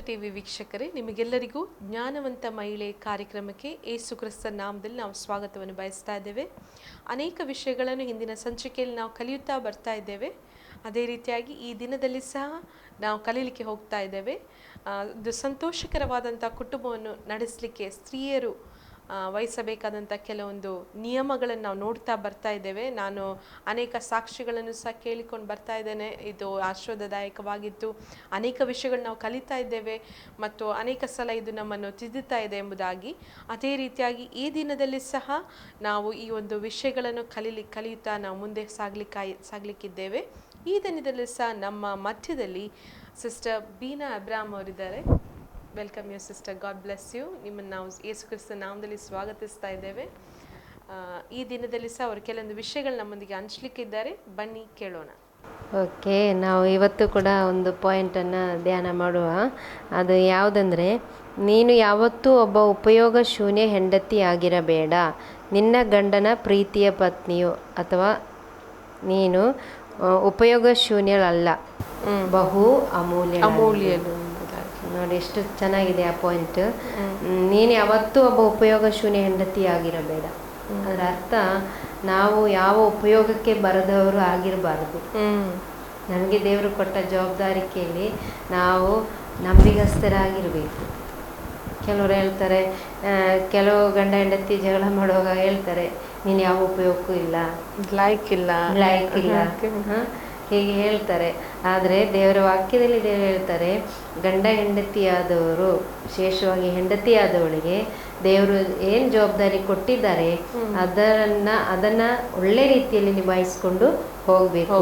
TV ವೀಕ್ಷಕರೇ, ನಿಮಗೆಲ್ಲರಿಗೂ ಜ್ಞಾನವಂತ ಮಹಿಳೆ ಕಾರ್ಯಕ್ರಮಕ್ಕೆ ಯೇಸು ಕ್ರಿಸ್ತ ನಾಮದಲ್ಲಿ ನಾವು ಸ್ವಾಗತವನ್ನು ಬಯಸ್ತಾ ಇದ್ದೇವೆ. ಅನೇಕ ವಿಷಯಗಳನ್ನು ಹಿಂದಿನ ಸಂಚಿಕೆಯಲ್ಲಿ ನಾವು ಕಲಿಯುತ್ತಾ ಬರ್ತಾ ಇದ್ದೇವೆ. ಅದೇ ರೀತಿಯಾಗಿ ಈ ದಿನದಲ್ಲಿ ಸಹ ನಾವು ಕಲೀಲಿಕ್ಕೆ ಹೋಗ್ತಾ ಇದ್ದೇವೆ. ಒಂದು ಸಂತೋಷಕರವಾದಂಥ ಕುಟುಂಬವನ್ನು ನಡೆಸಲಿಕ್ಕೆ ಸ್ತ್ರೀಯರು ವಹಿಸಬೇಕಾದಂಥ ಕೆಲವೊಂದು ನಿಯಮಗಳನ್ನು ನಾವು ನೋಡ್ತಾ ಬರ್ತಾ ಇದ್ದೇವೆ. ನಾನು ಅನೇಕ ಸಾಕ್ಷಿಗಳನ್ನು ಸಹ ಕೇಳಿಕೊಂಡು ಬರ್ತಾ ಇದ್ದೇನೆ. ಇದು ಆಶೀರ್ವಾದದಾಯಕವಾಗಿತ್ತು. ಅನೇಕ ವಿಷಯಗಳು ನಾವು ಕಲಿತಾ ಇದ್ದೇವೆ ಮತ್ತು ಅನೇಕ ಸಲ ಇದು ನಮ್ಮನ್ನು ತಿದ್ದುತ್ತಾ ಇದೆ ಎಂಬುದಾಗಿ. ಅದೇ ರೀತಿಯಾಗಿ ಈ ದಿನದಲ್ಲಿ ಸಹ ನಾವು ಈ ಒಂದು ವಿಷಯಗಳನ್ನು ಕಲಿಯುತ್ತಾ ನಾವು ಮುಂದೆ ಸಾಗಲಿಕ್ಕಿದ್ದೇವೆ. ಈ ದಿನದಲ್ಲಿ ಸಹ ನಮ್ಮ ಮಧ್ಯದಲ್ಲಿ ಸಿಸ್ಟರ್ ಬೀನಾ ಅಬ್ರಾಮ್ ಅವರಿದ್ದಾರೆ. Welcome you sister, God bless you. ನಿಮ್ಮನ್ನು ನಾವು ಯೇಸು ಕ್ರಿಸ್ತ ನಾಮದಲ್ಲಿ ಸ್ವಾಗತಿಸ್ತಾ ಇದ್ದೇವೆ. ಈ ದಿನದಲ್ಲಿ ಸಹ ಅವರು ಕೆಲವೊಂದು ವಿಷಯಗಳು ನಮ್ಮೊಂದಿಗೆ ಹಂಚಲಿಕ್ಕಿದ್ದಾರೆ. ಬನ್ನಿ ಕೇಳೋಣ. ಓಕೆ, ನಾವು ಇವತ್ತು ಕೂಡ ಒಂದು ಪಾಯಿಂಟನ್ನು ಧ್ಯಾನ ಮಾಡುವ. ಅದು ಯಾವುದಂದರೆ, ನೀನು ಯಾವತ್ತೂ ಒಬ್ಬ ಉಪಯೋಗ ಶೂನ್ಯ ಹೆಂಡತಿ ಆಗಿರಬೇಡ, ನಿನ್ನ ಗಂಡನ ಪ್ರೀತಿಯ ಪತ್ನಿಯು. ಅಥವಾ ನೀನು ಉಪಯೋಗ ಶೂನ್ಯಳಲ್ಲ, ಬಹು ಅಮೂಲ್ಯಳು. ನೋಡಿ ಎಷ್ಟು ಚೆನ್ನಾಗಿದೆ ಆ ಪಾಯಿಂಟ್. ನೀನು ಯಾವತ್ತೂ ಒಬ್ಬ ಉಪಯೋಗ ಶೂನ್ಯ ಹೆಂಡತಿ ಆಗಿರಬೇಡ. ಅದರ ಅರ್ಥ, ನಾವು ಯಾವ ಉಪಯೋಗಕ್ಕೆ ಬರದವರು ಆಗಿರಬಾರ್ದು. ನಮಗೆ ದೇವರು ಕೊಟ್ಟ ಜವಾಬ್ದಾರಿಕೆಯಲ್ಲಿ ನಾವು ನಂಬಿಗಸ್ತರಾಗಿರಬೇಕು. ಕೆಲವರು ಹೇಳ್ತಾರೆ, ಕೆಲವು ಗಂಡ ಹೆಂಡತಿ ಜಗಳ ಮಾಡುವಾಗ ಹೇಳ್ತಾರೆ, ನೀನು ಯಾವ ಉಪಯೋಗಕ್ಕೂ ಇಲ್ಲ, ಲೈಕ್ ಇಲ್ಲ ಹೀಗೆ ಹೇಳ್ತಾರೆ. ಆದರೆ ದೇವರ ವಾಕ್ಯದಲ್ಲಿ ದೇವರು ಹೇಳ್ತಾರೆ, ಗಂಡ ಹೆಂಡತಿಯಾದವರು, ವಿಶೇಷವಾಗಿ ಹೆಂಡತಿಯಾದವಳಿಗೆ ದೇವರು ಏನು ಜವಾಬ್ದಾರಿ ಕೊಟ್ಟಿದ್ದಾರೆ ಅದನ್ನು ಒಳ್ಳೆ ರೀತಿಯಲ್ಲಿ ನಿಭಾಯಿಸ್ಕೊಂಡು ಹೋಗಬೇಕು.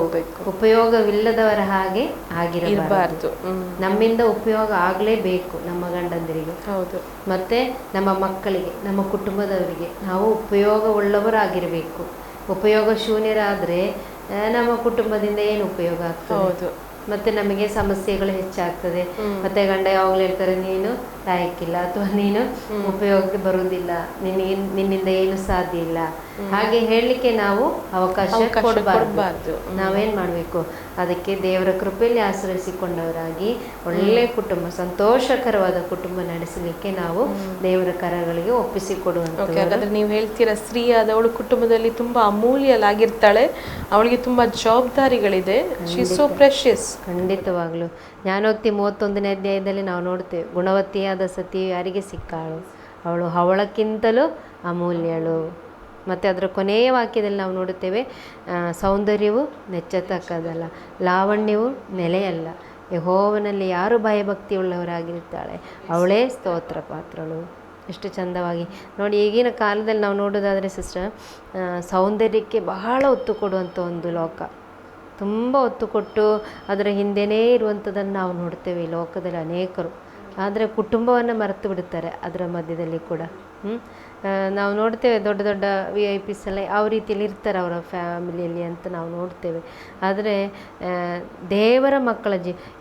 ಉಪಯೋಗವಿಲ್ಲದವರ ಹಾಗೆ ಆಗಿರಬಾರದು. ನಮ್ಮಿಂದ ಉಪಯೋಗ ಆಗಲೇಬೇಕು ನಮ್ಮ ಗಂಡಂದಿರಿಗೆ, ಹೌದು, ಮತ್ತೆ ನಮ್ಮ ಮಕ್ಕಳಿಗೆ, ನಮ್ಮ ಕುಟುಂಬದವರಿಗೆ ನಾವು ಉಪಯೋಗವುಳ್ಳವರಾಗಿರಬೇಕು. ಉಪಯೋಗ ಶೂನ್ಯರಾದರೆ ನಮ್ಮ ಕುಟುಂಬದಿಂದ ಏನು ಉಪಯೋಗ ಆಗ್ತದೆ? ಹೌದು. ಮತ್ತೆ ನಮಗೆ ಸಮಸ್ಯೆಗಳು ಹೆಚ್ಚಾಗ್ತದೆ. ಮತ್ತೆ ಗಂಡ ಯಾವಾಗಲೂ ಹೇಳ್ತಾರೆ, ನೀನು ಲಾಯಕ್ಕಿಲ್ಲ, ಅಥವಾ ನೀನು ಉಪಯೋಗಕ್ಕೆ ಬರುವುದಿಲ್ಲ, ನಿನ್ನಿಂದ ಏನು ಸಾಧ್ಯ ಇಲ್ಲ, ಹಾಗೆ ಹೇಳಲಿಕ್ಕೆ ನಾವು ಅವಕಾಶ ಕೊಡಬಾರ್ದು. ನಾವೇನು ಮಾಡಬೇಕು? ಅದಕ್ಕೆ ದೇವರ ಕೃಪೆಯಲ್ಲಿ ಆಶ್ರಯಿಸಿಕೊಂಡವರಾಗಿ ಒಳ್ಳೆಯ ಕುಟುಂಬ, ಸಂತೋಷಕರವಾದ ಕುಟುಂಬ ನಡೆಸಲಿಕ್ಕೆ ನಾವು ದೇವರ ಕರಗಳಿಗೆ ಒಪ್ಪಿಸಿಕೊಡುವಂತ. ನೀವು ಹೇಳ್ತೀರಾ, ಸ್ತ್ರೀ ಆದವಳು ಕುಟುಂಬದಲ್ಲಿ ತುಂಬಾ ಅಮೂಲ್ಯಲಾಗಿರ್ತಾಳೆ, ಅವಳಿಗೆ ತುಂಬಾ ಜವಾಬ್ದಾರಿಗಳಿದೆ. She is so precious. ಖಂಡಿತವಾಗ್ಲು. ಜ್ಞಾನೋಕ್ತಿ 31ನೇ ಅಧ್ಯಾಯದಲ್ಲಿ ನಾವು ನೋಡ್ತೇವೆ, ಗುಣವತಿಯಾದ ಸತಿಯು ಯಾರಿಗೆ ಸಿಕ್ಕಾಳು, ಅವಳು ಹವಳಕ್ಕಿಂತಲೂ ಅಮೂಲ್ಯಳು. ಮತ್ತು ಅದರ ಕೊನೆಯ ವಾಕ್ಯದಲ್ಲಿ ನಾವು ನೋಡುತ್ತೇವೆ, ಸೌಂದರ್ಯವು ನೆಚ್ಚತಕ್ಕದಲ್ಲ, ಲಾವಣ್ಯವು ನೆಲೆಯಲ್ಲ, ಯೆಹೋವನಲ್ಲಿ ಯಾರು ಭಯಭಕ್ತಿ ಉಳ್ಳವರಾಗಿರ್ತಾಳೆ ಅವಳೇ ಸ್ತೋತ್ರ ಪಾತ್ರಳು. ಎಷ್ಟು ಚಂದವಾಗಿ ನೋಡಿ. ಈಗಿನ ಕಾಲದಲ್ಲಿ ನಾವು ನೋಡೋದಾದರೆ ಸಿಸ್ಟರ್, ಸೌಂದರ್ಯಕ್ಕೆ ಬಹಳ ಒತ್ತು ಕೊಡುವಂಥ ಒಂದು ಲೋಕ, ತುಂಬ ಒತ್ತು ಕೊಟ್ಟು ಅದರ ಹಿಂದೆಯೇ ಇರುವಂಥದ್ದನ್ನು ನಾವು ನೋಡ್ತೇವೆ ಈ ಲೋಕದಲ್ಲಿ ಅನೇಕರು. ಆದರೆ ಕುಟುಂಬವನ್ನು ಮರೆತು ಬಿಡುತ್ತಾರೆ ಅದರ ಮಧ್ಯದಲ್ಲಿ ಕೂಡ. ನಾವು ನೋಡ್ತೇವೆ, ದೊಡ್ಡ ದೊಡ್ಡ VIP ಎಲ್ಲ ಯಾವ ರೀತಿಯಲ್ಲಿ ಇರ್ತಾರೆ ಅವರ ಫ್ಯಾಮಿಲಿಯಲ್ಲಿ ಅಂತ ನಾವು ನೋಡ್ತೇವೆ. ಆದರೆ ದೇವರ ಮಕ್ಕಳ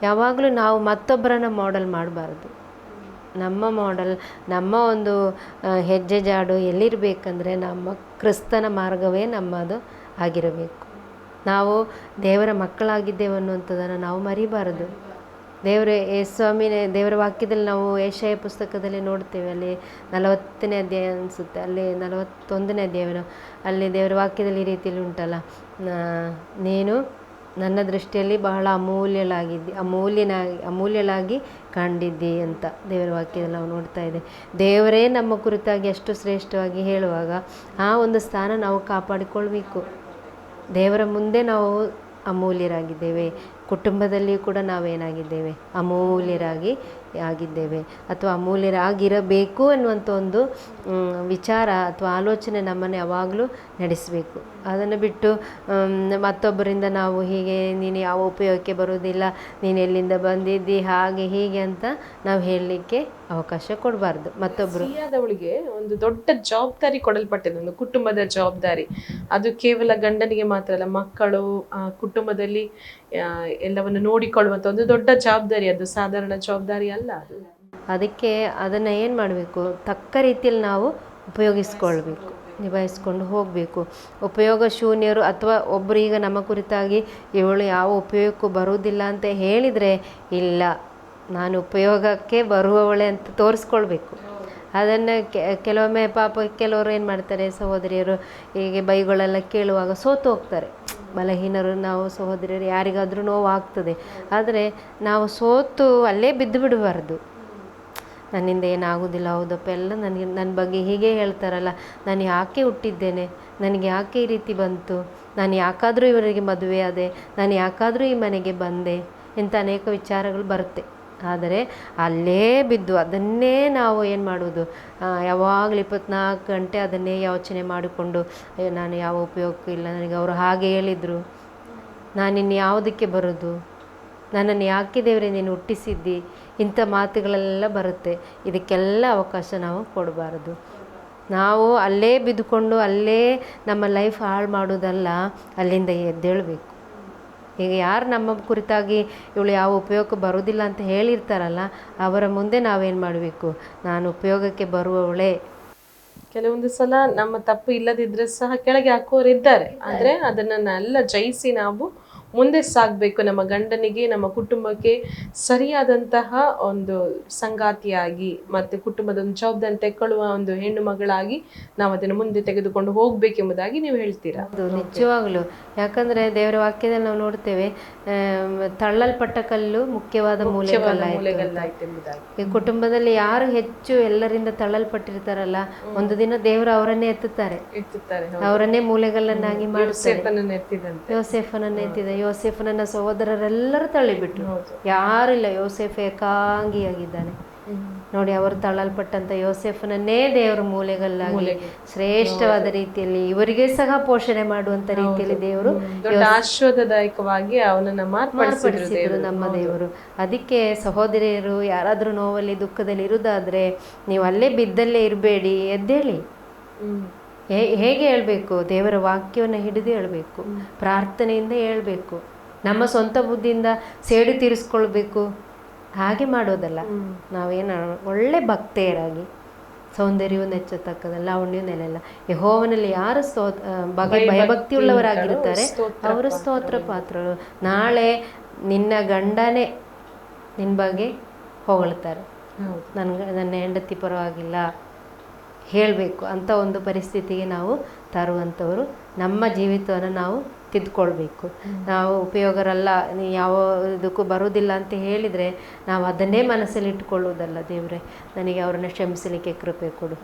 ಯಾವಾಗಲೂ ನಾವು ಮತ್ತೊಬ್ಬರನ್ನು ಮಾಡೆಲ್ ಮಾಡಬಾರ್ದು. ನಮ್ಮ ಮಾಡೆಲ್, ನಮ್ಮ ಒಂದು ಹೆಜ್ಜೆ ಜಾಡು ಎಲ್ಲಿರಬೇಕಂದ್ರೆ ನಮ್ಮ ಕ್ರಿಸ್ತನ ಮಾರ್ಗವೇ ನಮ್ಮದು ಆಗಿರಬೇಕು. ನಾವು ದೇವರ ಮಕ್ಕಳಾಗಿದ್ದೇವೆ ಅನ್ನುವಂಥದ್ದನ್ನು ನಾವು ಮರಿಬಾರದು. ದೇವರ ವಾಕ್ಯದಲ್ಲಿ ನಾವು ಯೆಶಾಯ ಪುಸ್ತಕದಲ್ಲಿ ನೋಡ್ತೇವೆ, ಅಲ್ಲಿ 40ನೇ ಅಧ್ಯಾಯ ಅನಿಸುತ್ತೆ, ಅಲ್ಲಿ 41ನೇ ಅಧ್ಯಾಯವೇನೋ, ಅಲ್ಲಿ ದೇವರ ವಾಕ್ಯದಲ್ಲಿ ಈ ರೀತಿಯಲ್ಲಿ ಉಂಟಲ್ಲ, ನೀನು ನನ್ನ ದೃಷ್ಟಿಯಲ್ಲಿ ಬಹಳ ಅಮೂಲ್ಯಳಾಗಿ ಕಂಡಿದ್ದಿ ಅಂತ ದೇವರ ವಾಕ್ಯದಲ್ಲಿ ನಾವು ನೋಡ್ತಾ ಇದ್ದೇವೆ. ದೇವರೇ ನಮ್ಮ ಕುರಿತಾಗಿ ಅಷ್ಟು ಶ್ರೇಷ್ಠವಾಗಿ ಹೇಳುವಾಗ ಆ ಒಂದು ಸ್ಥಾನ ನಾವು ಕಾಪಾಡಿಕೊಳ್ಬೇಕು. ದೇವರ ಮುಂದೆ ನಾವು ಅಮೂಲ್ಯರಾಗಿದ್ದೇವೆ, ಕುಟುಂಬದಲ್ಲಿ ಕೂಡ ನಾವೇನಾಗಿದ್ದೇವೆ? ಆಗಿದ್ದೇವೆ, ಅಥವಾ ಅಮೂಲ್ಯರಾಗಿರಬೇಕು ಅನ್ನುವಂಥ ಒಂದು ವಿಚಾರ ಅಥವಾ ಆಲೋಚನೆ ನಮ್ಮನ್ನು ಯಾವಾಗಲೂ ನಡೆಸಬೇಕು. ಅದನ್ನು ಬಿಟ್ಟು ಮತ್ತೊಬ್ಬರಿಂದ ನಾವು ಹೀಗೆ, ನೀನು ಯಾವ ಉಪಯೋಗಕ್ಕೆ ಬರುವುದಿಲ್ಲ, ನೀನು ಎಲ್ಲಿಂದ ಬಂದಿದ್ದಿ, ಹಾಗೆ ಹೀಗೆ ಅಂತ ನಾವು ಹೇಳಲಿಕ್ಕೆ ಅವಕಾಶ ಕೊಡಬಾರ್ದು. ಮತ್ತೊಬ್ಬರು ಸ್ತ್ರೀಯಾದವಳಿಗೆ ಒಂದು ದೊಡ್ಡ ಜವಾಬ್ದಾರಿ ಕೊಡಲ್ಪಟ್ಟಿದೆ, ಒಂದು ಕುಟುಂಬದ ಜವಾಬ್ದಾರಿ. ಅದು ಕೇವಲ ಗಂಡನಿಗೆ ಮಾತ್ರ ಅಲ್ಲ, ಮಕ್ಕಳು, ಕುಟುಂಬದಲ್ಲಿ ಎಲ್ಲವನ್ನು ನೋಡಿಕೊಳ್ಳುವಂಥ ಒಂದು ದೊಡ್ಡ ಜವಾಬ್ದಾರಿ. ಅದು ಸಾಧಾರಣ ಜವಾಬ್ದಾರಿ ಅಲ್ಲ ಅದು. ಅದಕ್ಕೆ ಅದನ್ನು ಏನು ಮಾಡಬೇಕು? ತಕ್ಕ ರೀತಿಯಲ್ಲಿ ನಾವು ಉಪಯೋಗಿಸ್ಕೊಳ್ಬೇಕು, ನಿಭಾಯಿಸ್ಕೊಂಡು ಹೋಗಬೇಕು. ಉಪಯೋಗ ಶೂನ್ಯರು ಅಥವಾ ಒಬ್ಬರು ಈಗ ನಮ್ಮ ಕುರಿತಾಗಿ ಇವಳು ಯಾವ ಉಪಯೋಗಕ್ಕೂ ಬರುವುದಿಲ್ಲ ಅಂತ ಹೇಳಿದರೆ, ಇಲ್ಲ, ನಾನು ಉಪಯೋಗಕ್ಕೆ ಬರುವವಳೆ ಅಂತ ತೋರಿಸ್ಕೊಳ್ಬೇಕು. ಅದನ್ನು ಕೆಲವೊಮ್ಮೆ ಪಾಪ ಕೆಲವರು ಏನು ಮಾಡ್ತಾರೆ, ಸಹೋದರಿಯರು ಹೀಗೆ ಬೈಗಳೆಲ್ಲ ಕೇಳುವಾಗ ಸೋತು ಹೋಗ್ತಾರೆ. ಬಲಹೀನರು ನಾವು ಸಹೋದರಿಯರು, ಯಾರಿಗಾದರೂ ನೋವು ಆಗ್ತದೆ. ಆದರೆ ನಾವು ಸೋತು ಅಲ್ಲೇ ಬಿದ್ದು ಬಿಡಬಾರ್ದು. ನನ್ನಿಂದ ಏನಾಗೋದಿಲ್ಲ, ಹೌದಪ್ಪ ಎಲ್ಲ ನನಗೆ ನನ್ನ ಬಗ್ಗೆ ಹೀಗೆ ಹೇಳ್ತಾರಲ್ಲ, ನಾನು ಯಾಕೆ ಹುಟ್ಟಿದ್ದೇನೆ, ನನಗೆ ಯಾಕೆ ಈ ರೀತಿ ಬಂತು, ನಾನು ಯಾಕಾದರೂ ಇವರಿಗೆ ಮದುವೆ ಆದೆ, ನಾನು ಯಾಕಾದರೂ ಈ ಮನೆಗೆ ಬಂದೆ ಇಂಥ ಅನೇಕ ವಿಚಾರಗಳು ಬರುತ್ತೆ. ಆದರೆ ಅಲ್ಲೇ ಬಿದ್ದು ಅದನ್ನೇ ನಾವು ಏನು ಮಾಡೋದು, ಯಾವಾಗಲೂ 24 ಗಂಟೆ ಅದನ್ನೇ ಯೋಚನೆ ಮಾಡಿಕೊಂಡು ನಾನು ಯಾವ ಉಪಯೋಗಕ್ಕೂ ಇಲ್ಲ, ನನಗೆ ಅವರು ಹಾಗೆ ಹೇಳಿದರು, ನಾನಿನ್ನು ಯಾವುದಕ್ಕೆ ಬರೋದು, ನನ್ನನ್ನು ಯಾಕೆ ದೇವರೇ ನೀನು ಹುಟ್ಟಿಸಿದ್ದಿ, ಇಂಥ ಮಾತುಗಳೆಲ್ಲ ಬರುತ್ತೆ. ಇದಕ್ಕೆಲ್ಲ ಅವಕಾಶ ನಾವು ಕೊಡಬಾರದು. ನಾವು ಅಲ್ಲೇ ಬಿದ್ದುಕೊಂಡು ಅಲ್ಲೇ ನಮ್ಮ ಲೈಫ್ ಹಾಳು ಮಾಡೋದಲ್ಲ, ಅಲ್ಲಿಂದ ಎದ್ದೇಳಬೇಕು. ಈಗ ಯಾರು ನಮ್ಮ ಕುರಿತಾಗಿ ಇವಳು ಯಾವ ಉಪಯೋಗಕ್ಕೆ ಬರೋದಿಲ್ಲ ಅಂತ ಹೇಳಿರ್ತಾರಲ್ಲ, ಅವರ ಮುಂದೆ ನಾವೇನು ಮಾಡಬೇಕು, ನಾನು ಉಪಯೋಗಕ್ಕೆ ಬರುವವಳೇ. ಕೆಲವೊಂದು ಸಲ ನಮ್ಮ ತಪ್ಪು ಇಲ್ಲದಿದ್ರೆ ಸಹ ಕೆಳಗೆ ಹಾಕುವವರು ಇದ್ದಾರೆ. ಆದರೆ ಅದನ್ನೆಲ್ಲ ಜಯಿಸಿ ನಾವು ಮುಂದೆ ಸಾಗಬೇಕು. ನಮ್ಮ ಗಂಡನಿಗೆ, ನಮ್ಮ ಕುಟುಂಬಕ್ಕೆ ಸರಿಯಾದಂತಹ ಒಂದು ಸಂಗಾತಿಯಾಗಿ ಮತ್ತು ಕುಟುಂಬದ ಒಂದು ಜವಾಬ್ದಾರಿ ತೆಕ್ಕೊಳ್ಳುವ ಒಂದು ಹೆಣ್ಣು ಮಗಳಾಗಿ ನಾವು ಅದನ್ನು ಮುಂದೆ ತೆಗೆದುಕೊಂಡು ಹೋಗ್ಬೇಕೆಂಬುದಾಗಿ ನೀವು ಹೇಳ್ತೀರಾ? ಅದು ನಿಜವಾಗಲೂ. ಯಾಕಂದರೆ ದೇವರ ವಾಕ್ಯದಲ್ಲಿ ನಾವು ನೋಡ್ತೇವೆ, ತಳ್ಳಲ್ಪಟ್ಟ ಕಲ್ಲು ಮುಖ್ಯವಾದ ಮೂಲೆಗಲ್ಲಾಯ್ತು ಎಂಬುದಾಗಿ. ಈ ಕುಟುಂಬದಲ್ಲಿ ಯಾರು ಹೆಚ್ಚು ಎಲ್ಲರಿಂದ ತಳ್ಳಲ್ಪಟ್ಟಿರ್ತಾರಲ್ಲ, ಒಂದು ದಿನ ದೇವರು ಅವರನ್ನೇ ಎತ್ತುತ್ತಾರೆ, ಅವರನ್ನೇ ಮೂಲೆಗಲ್ಲನ್ನಾಗಿ ಮಾಡ್ತಾರೆ. ಯೋಸೇಫನನ್ನು ಎತ್ತಿದ, ಯೋಸೇಫನನ್ನ ಸಹೋದರರೆಲ್ಲರೂ ತಳ್ಳಿಬಿಟ್ರು, ಯಾರಿಲ್ಲ. ಯೋಸೇಫ್ ಏಕಾಂಗಿಯಾಗಿದ್ದಾನೆ ನೋಡಿ. ಅವರು ತಳ್ಳಲ್ಪಟ್ಟಂತ ಯೋಸೇಫನನ್ನೇ ದೇವರು ಮೂಲೆಗಲ್ಲಾಗಿ ಶ್ರೇಷ್ಠವಾದ ರೀತಿಯಲ್ಲಿ ಇವರಿಗೆ ಸಹ ಪೋಷಣೆ ಮಾಡುವಂತ ರೀತಿಯಲ್ಲಿ ದೇವರು ಆಶೀರ್ವಾದದಾಯಕವಾಗಿ ಅವನನ್ನ ಮಾರ್ಪಡಿಸಿದ್ರು ನಮ್ಮ ದೇವರು. ಅದಕ್ಕೆ ಸಹೋದರಿಯರು, ಯಾರಾದ್ರೂ ನೋವಲ್ಲಿ ದುಃಖದಲ್ಲಿ ಇರುವುದಾದ್ರೆ ನೀವು ಅಲ್ಲೇ ಬಿದ್ದಲ್ಲೇ ಇರಬೇಡಿ, ಎದ್ದೇಳಿ. ಹೇಗೆ ಹೇಳ್ಬೇಕು? ದೇವರ ವಾಕ್ಯವನ್ನು ಹಿಡಿದು ಹೇಳ್ಬೇಕು, ಪ್ರಾರ್ಥನೆಯಿಂದ ಹೇಳ್ಬೇಕು. ನಮ್ಮ ಸ್ವಂತ ಬುದ್ಧಿಯಿಂದ ಸೇಡು ತೀರಿಸ್ಕೊಳ್ಬೇಕು ಹಾಗೆ ಮಾಡೋದಲ್ಲ. ನಾವೇನು ಒಳ್ಳೆ ಭಕ್ತೆಯರಾಗಿ, ಸೌಂದರ್ಯವನ್ನು ಹೆಚ್ಚತಕ್ಕದಲ್ಲ, ಲಾವಣ್ಯ ನೆಲೆಲ್ಲ. ಯೆಹೋವನಲ್ಲಿ ಯಾರು ಭಯಭಕ್ತಿಯುಳ್ಳವರಾಗಿರ್ತಾರೆ ಅವರು ಸ್ತೋತ್ರ ಪಾತ್ರರು. ನಾಳೆ ನಿನ್ನ ಗಂಡನೇ ನಿನ್ನ ಬಗ್ಗೆ ಹೊಗಳ್ತಾರೆ, ನನ್ನ ಹೆಂಡತಿ ಪರವಾಗಿಲ್ಲ ಹೇಳಬೇಕು ಅಂತ ಒಂದು ಪರಿಸ್ಥಿತಿಗೆ ನಾವು ತರುವಂಥವರು. ನಮ್ಮ ಜೀವಿತವನ್ನು ನಾವು ತಿದ್ದುಕೊಳ್ಬೇಕು. ನಾವು ಉಪಯೋಗರಲ್ಲ, ಯಾವ ಇದಕ್ಕೂ ಬರೋದಿಲ್ಲ ಅಂತ ಹೇಳಿದರೆ ನಾವು ಅದನ್ನೇ ಮನಸ್ಸಲ್ಲಿ ಇಟ್ಕೊಳ್ಳೋದಲ್ಲ. ದೇವರೇ ನನಗೆ ಅವರನ್ನು ಕ್ಷಮಿಸಲಿಕ್ಕೆ ಕೃಪೆ ಕೊಡು.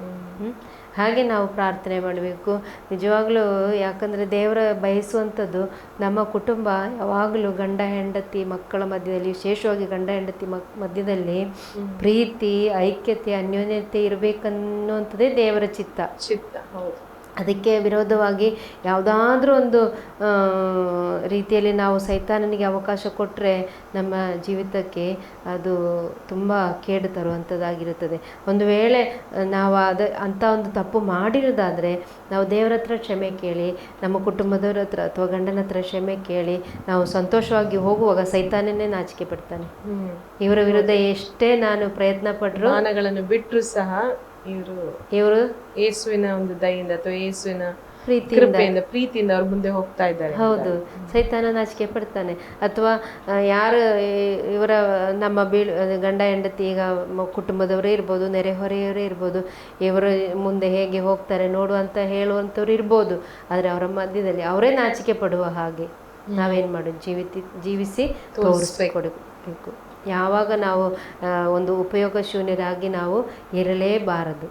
ಹಾಗೆ ನಾವು ಪ್ರಾರ್ಥನೆ ಮಾಡಬೇಕು ನಿಜವಾಗ್ಲೂ. ಯಾಕಂದರೆ ದೇವರ ಬಯಸುವಂಥದ್ದು ನಮ್ಮ ಕುಟುಂಬ ಯಾವಾಗಲೂ ಗಂಡ ಹೆಂಡತಿ ಮಕ್ಕಳ ಮಧ್ಯದಲ್ಲಿ, ವಿಶೇಷವಾಗಿ ಗಂಡ ಹೆಂಡತಿ ಮಧ್ಯದಲ್ಲಿ ಪ್ರೀತಿ, ಐಕ್ಯತೆ, ಅನ್ಯೋನ್ಯತೆ ಇರಬೇಕನ್ನುವಂಥದ್ದೇ ದೇವರ ಚಿತ್ತ. ಹೌದು. ಅದಕ್ಕೆ ವಿರೋಧವಾಗಿ ಯಾವುದಾದ್ರೂ ಒಂದು ರೀತಿಯಲ್ಲಿ ನಾವು ಸೈತಾನನಿಗೆ ಅವಕಾಶ ಕೊಟ್ಟರೆ ನಮ್ಮ ಜೀವಿತಕ್ಕೆ ಅದು ತುಂಬ ಕೇಡು ತರುವಂಥದ್ದಾಗಿರುತ್ತದೆ. ಒಂದು ವೇಳೆ ನಾವು ಅಂಥ ಒಂದು ತಪ್ಪು ಮಾಡಿರೋದಾದರೆ ನಾವು ದೇವರ ಹತ್ರ ಕ್ಷಮೆ ಕೇಳಿ, ನಮ್ಮ ಕುಟುಂಬದವ್ರ ಹತ್ರ ಅಥವಾ ಗಂಡನ ಹತ್ರ ಕ್ಷಮೆ ಕೇಳಿ ನಾವು ಸಂತೋಷವಾಗಿ ಹೋಗುವಾಗ ಸೈತಾನನೇ ನಾಚಿಕೆ ಪಡ್ತಾನೆ. ಇವರ ವಿರುದ್ಧ ಎಷ್ಟೇ ನಾನು ಪ್ರಯತ್ನ ಪಟ್ಟರು, ಮಾನಗಳನ್ನು ಬಿಟ್ಟರು ಸಹ ಇವರು ಯೇಸುವಿನ ಒಂದು ದಯೆಯಿಂದ ಅಥವಾ ಯೇಸುವಿನ ಪ್ರೀತಿಯಿಂದ ಅವ್ರ ಮುಂದೆ ಹೋಗ್ತಾ ಇದ್ದಾರೆ. ಹೌದು, ಸೈತಾನ ನಾಚಿಕೆ ಪಡ್ತಾನೆ. ಅಥವಾ ಯಾರು ಇವರ ನಮ್ಮ ಗಂಡ ಹೆಂಡತಿ, ಈಗ ಕುಟುಂಬದವರೇ ಇರ್ಬೋದು, ನೆರೆಹೊರೆಯವರೇ ಇರ್ಬೋದು, ಇವರ ಮುಂದೆ ಹೇಗೆ ಹೋಗ್ತಾರೆ ನೋಡುವಂತ ಹೇಳುವಂಥವ್ರು ಇರ್ಬೋದು. ಆದರೆ ಅವರ ಮಧ್ಯದಲ್ಲಿ ಅವರೇ ನಾಚಿಕೆ ಪಡುವ ಹಾಗೆ ನಾವೇನು ಮಾಡೋದು, ಜೀವಿಸಿ ತೋರಿಸ್ಕೊಡ್ಬೇಕು. ಯಾವಾಗ ನಾವು ಒಂದು ಉಪಯೋಗ ಶೂನ್ಯರಾಗಿ ನಾವು ಇರಲೇಬಾರದು.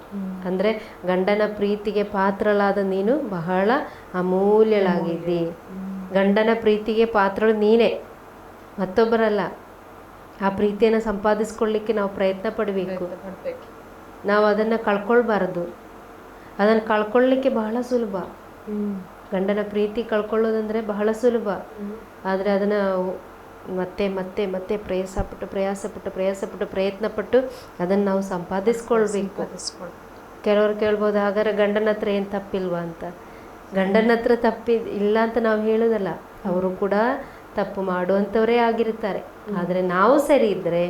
ಅಂದರೆ ಗಂಡನ ಪ್ರೀತಿಗೆ ಪಾತ್ರಳಾದ ನೀನು ಬಹಳ ಅಮೂಲ್ಯಳಾಗಿದ್ದಿ. ಗಂಡನ ಪ್ರೀತಿಗೆ ಪಾತ್ರಳು ನೀನೇ, ಮತ್ತೊಬ್ಬರಲ್ಲ. ಆ ಪ್ರೀತಿಯನ್ನು ಸಂಪಾದಿಸ್ಕೊಳ್ಳಿಕ್ಕೆ ನಾವು ಪ್ರಯತ್ನ ಪಡಬೇಕು. ನಾವು ಅದನ್ನು ಕಳ್ಕೊಳ್ಬಾರದು. ಅದನ್ನು ಕಳ್ಕೊಳ್ಳಿಕ್ಕೆ ಬಹಳ ಸುಲಭ. ಗಂಡನ ಪ್ರೀತಿ ಕಳ್ಕೊಳ್ಳೋದಂದರೆ ಬಹಳ ಸುಲಭ. ಆದರೆ ಅದನ್ನು ಮತ್ತೆ ಮತ್ತೆ ಮತ್ತೆ ಪ್ರಯಾಸಪಟ್ಟು ಪ್ರಯತ್ನಪಟ್ಟು ಅದನ್ನು ನಾವು ಸಂಪಾದಿಸ್ಕೊಳ್ಬೇಕು. ಕೆಲವರು ಕೇಳ್ಬೋದು, ಹಾಗಾದ್ರೆ ಗಂಡನ ಹತ್ರ ಏನು ತಪ್ಪಿಲ್ವಾ ಅಂತ. ಗಂಡನ ಹತ್ರ ಇಲ್ಲ ಅಂತ ನಾವು ಹೇಳೋದಲ್ಲ, ಅವರು ಕೂಡ ತಪ್ಪು ಮಾಡುವಂಥವರೇ ಆಗಿರ್ತಾರೆ. ಆದರೆ ನಾವು ಸರಿ ಇದ್ದರೆ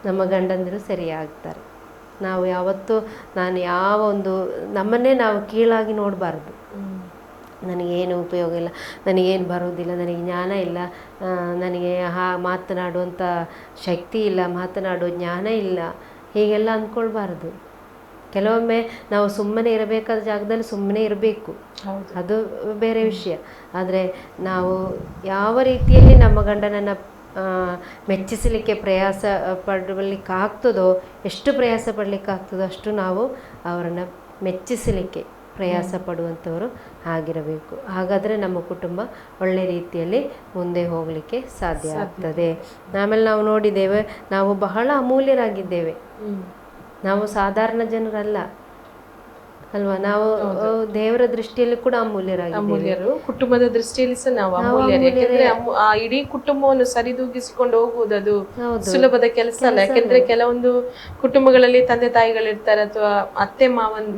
ನಮ್ಮ ಗಂಡಂದಿರು ಸರಿಯಾಗ್ತಾರೆ. ನಾವು ಯಾವತ್ತೂ ಯಾವ ಒಂದು ನಮ್ಮನ್ನೇ ನಾವು ಕೀಳಾಗಿ ನೋಡಬಾರ್ದು. ನನಗೇನು ಉಪಯೋಗ ಇಲ್ಲ, ನನಗೇನು ಬರೋದಿಲ್ಲ, ನನಗೆ ಜ್ಞಾನ ಇಲ್ಲ, ನನಗೆ ಮಾತನಾಡುವಂಥ ಶಕ್ತಿ ಇಲ್ಲ, ಮಾತನಾಡುವ ಜ್ಞಾನ ಇಲ್ಲ, ಹೀಗೆಲ್ಲ ಅಂದ್ಕೊಳ್ಬಾರ್ದು. ಕೆಲವೊಮ್ಮೆ ನಾವು ಸುಮ್ಮನೆ ಇರಬೇಕಾದ ಜಾಗದಲ್ಲಿ ಸುಮ್ಮನೆ ಇರಬೇಕು, ಅದು ಬೇರೆ ವಿಷಯ. ಆದರೆ ನಾವು ಯಾವ ರೀತಿಯಲ್ಲಿ ನಮ್ಮ ಗಂಡನನ್ನು ಮೆಚ್ಚಿಸಲಿಕ್ಕೆ ಪ್ರಯಾಸ ಪಡಲಿಕ್ಕಾಗ್ತದೋ, ಎಷ್ಟು ಪ್ರಯಾಸ ಪಡಲಿಕ್ಕಾಗ್ತದೋ ಅಷ್ಟು ನಾವು ಅವರನ್ನು ಮೆಚ್ಚಿಸಲಿಕ್ಕೆ ಪ್ರಯಾಸ ಪಡುವಂಥವರು ಆಗಿರಬೇಕು. ಹಾಗಾದರೆ ನಮ್ಮ ಕುಟುಂಬ ಒಳ್ಳೆ ರೀತಿಯಲ್ಲಿ ಮುಂದೆ ಹೋಗಲಿಕ್ಕೆ ಸಾಧ್ಯ ಆಗ್ತದೆ. ಆಮೇಲೆ ನಾವು ನೋಡಿದ್ದೇವೆ, ನಾವು ಬಹಳ ಅಮೂಲ್ಯರಾಗಿದ್ದೇವೆ, ನಾವು ಸಾಧಾರಣ ಜನರಲ್ಲ ಅಲ್ವಾ? ನಾವು ದೇವರ ದೃಷ್ಟಿಯಲ್ಲಿ ಕೂಡ ಅಮೂಲ್ಯರು, ಕುಟುಂಬದ ದೃಷ್ಟಿಯಲ್ಲಿ ಸಹ ನಾವು ಅಮೂಲ್ಯರು. ಯಾಕೆಂದ್ರೆ ಆ ಇಡೀ ಕುಟುಂಬವನ್ನು ಸರಿದೂಗಿಸಿಕೊಂಡು ಹೋಗುವುದು ಅದು ಸುಲಭದ ಕೆಲಸ ಅಲ್ಲ. ಯಾಕೆಂದ್ರೆ ಕೆಲವೊಂದು ಕುಟುಂಬಗಳಲ್ಲಿ ತಂದೆ ತಾಯಿಗಳಿರ್ತಾರೆ, ಅಥವಾ ಅತ್ತೆ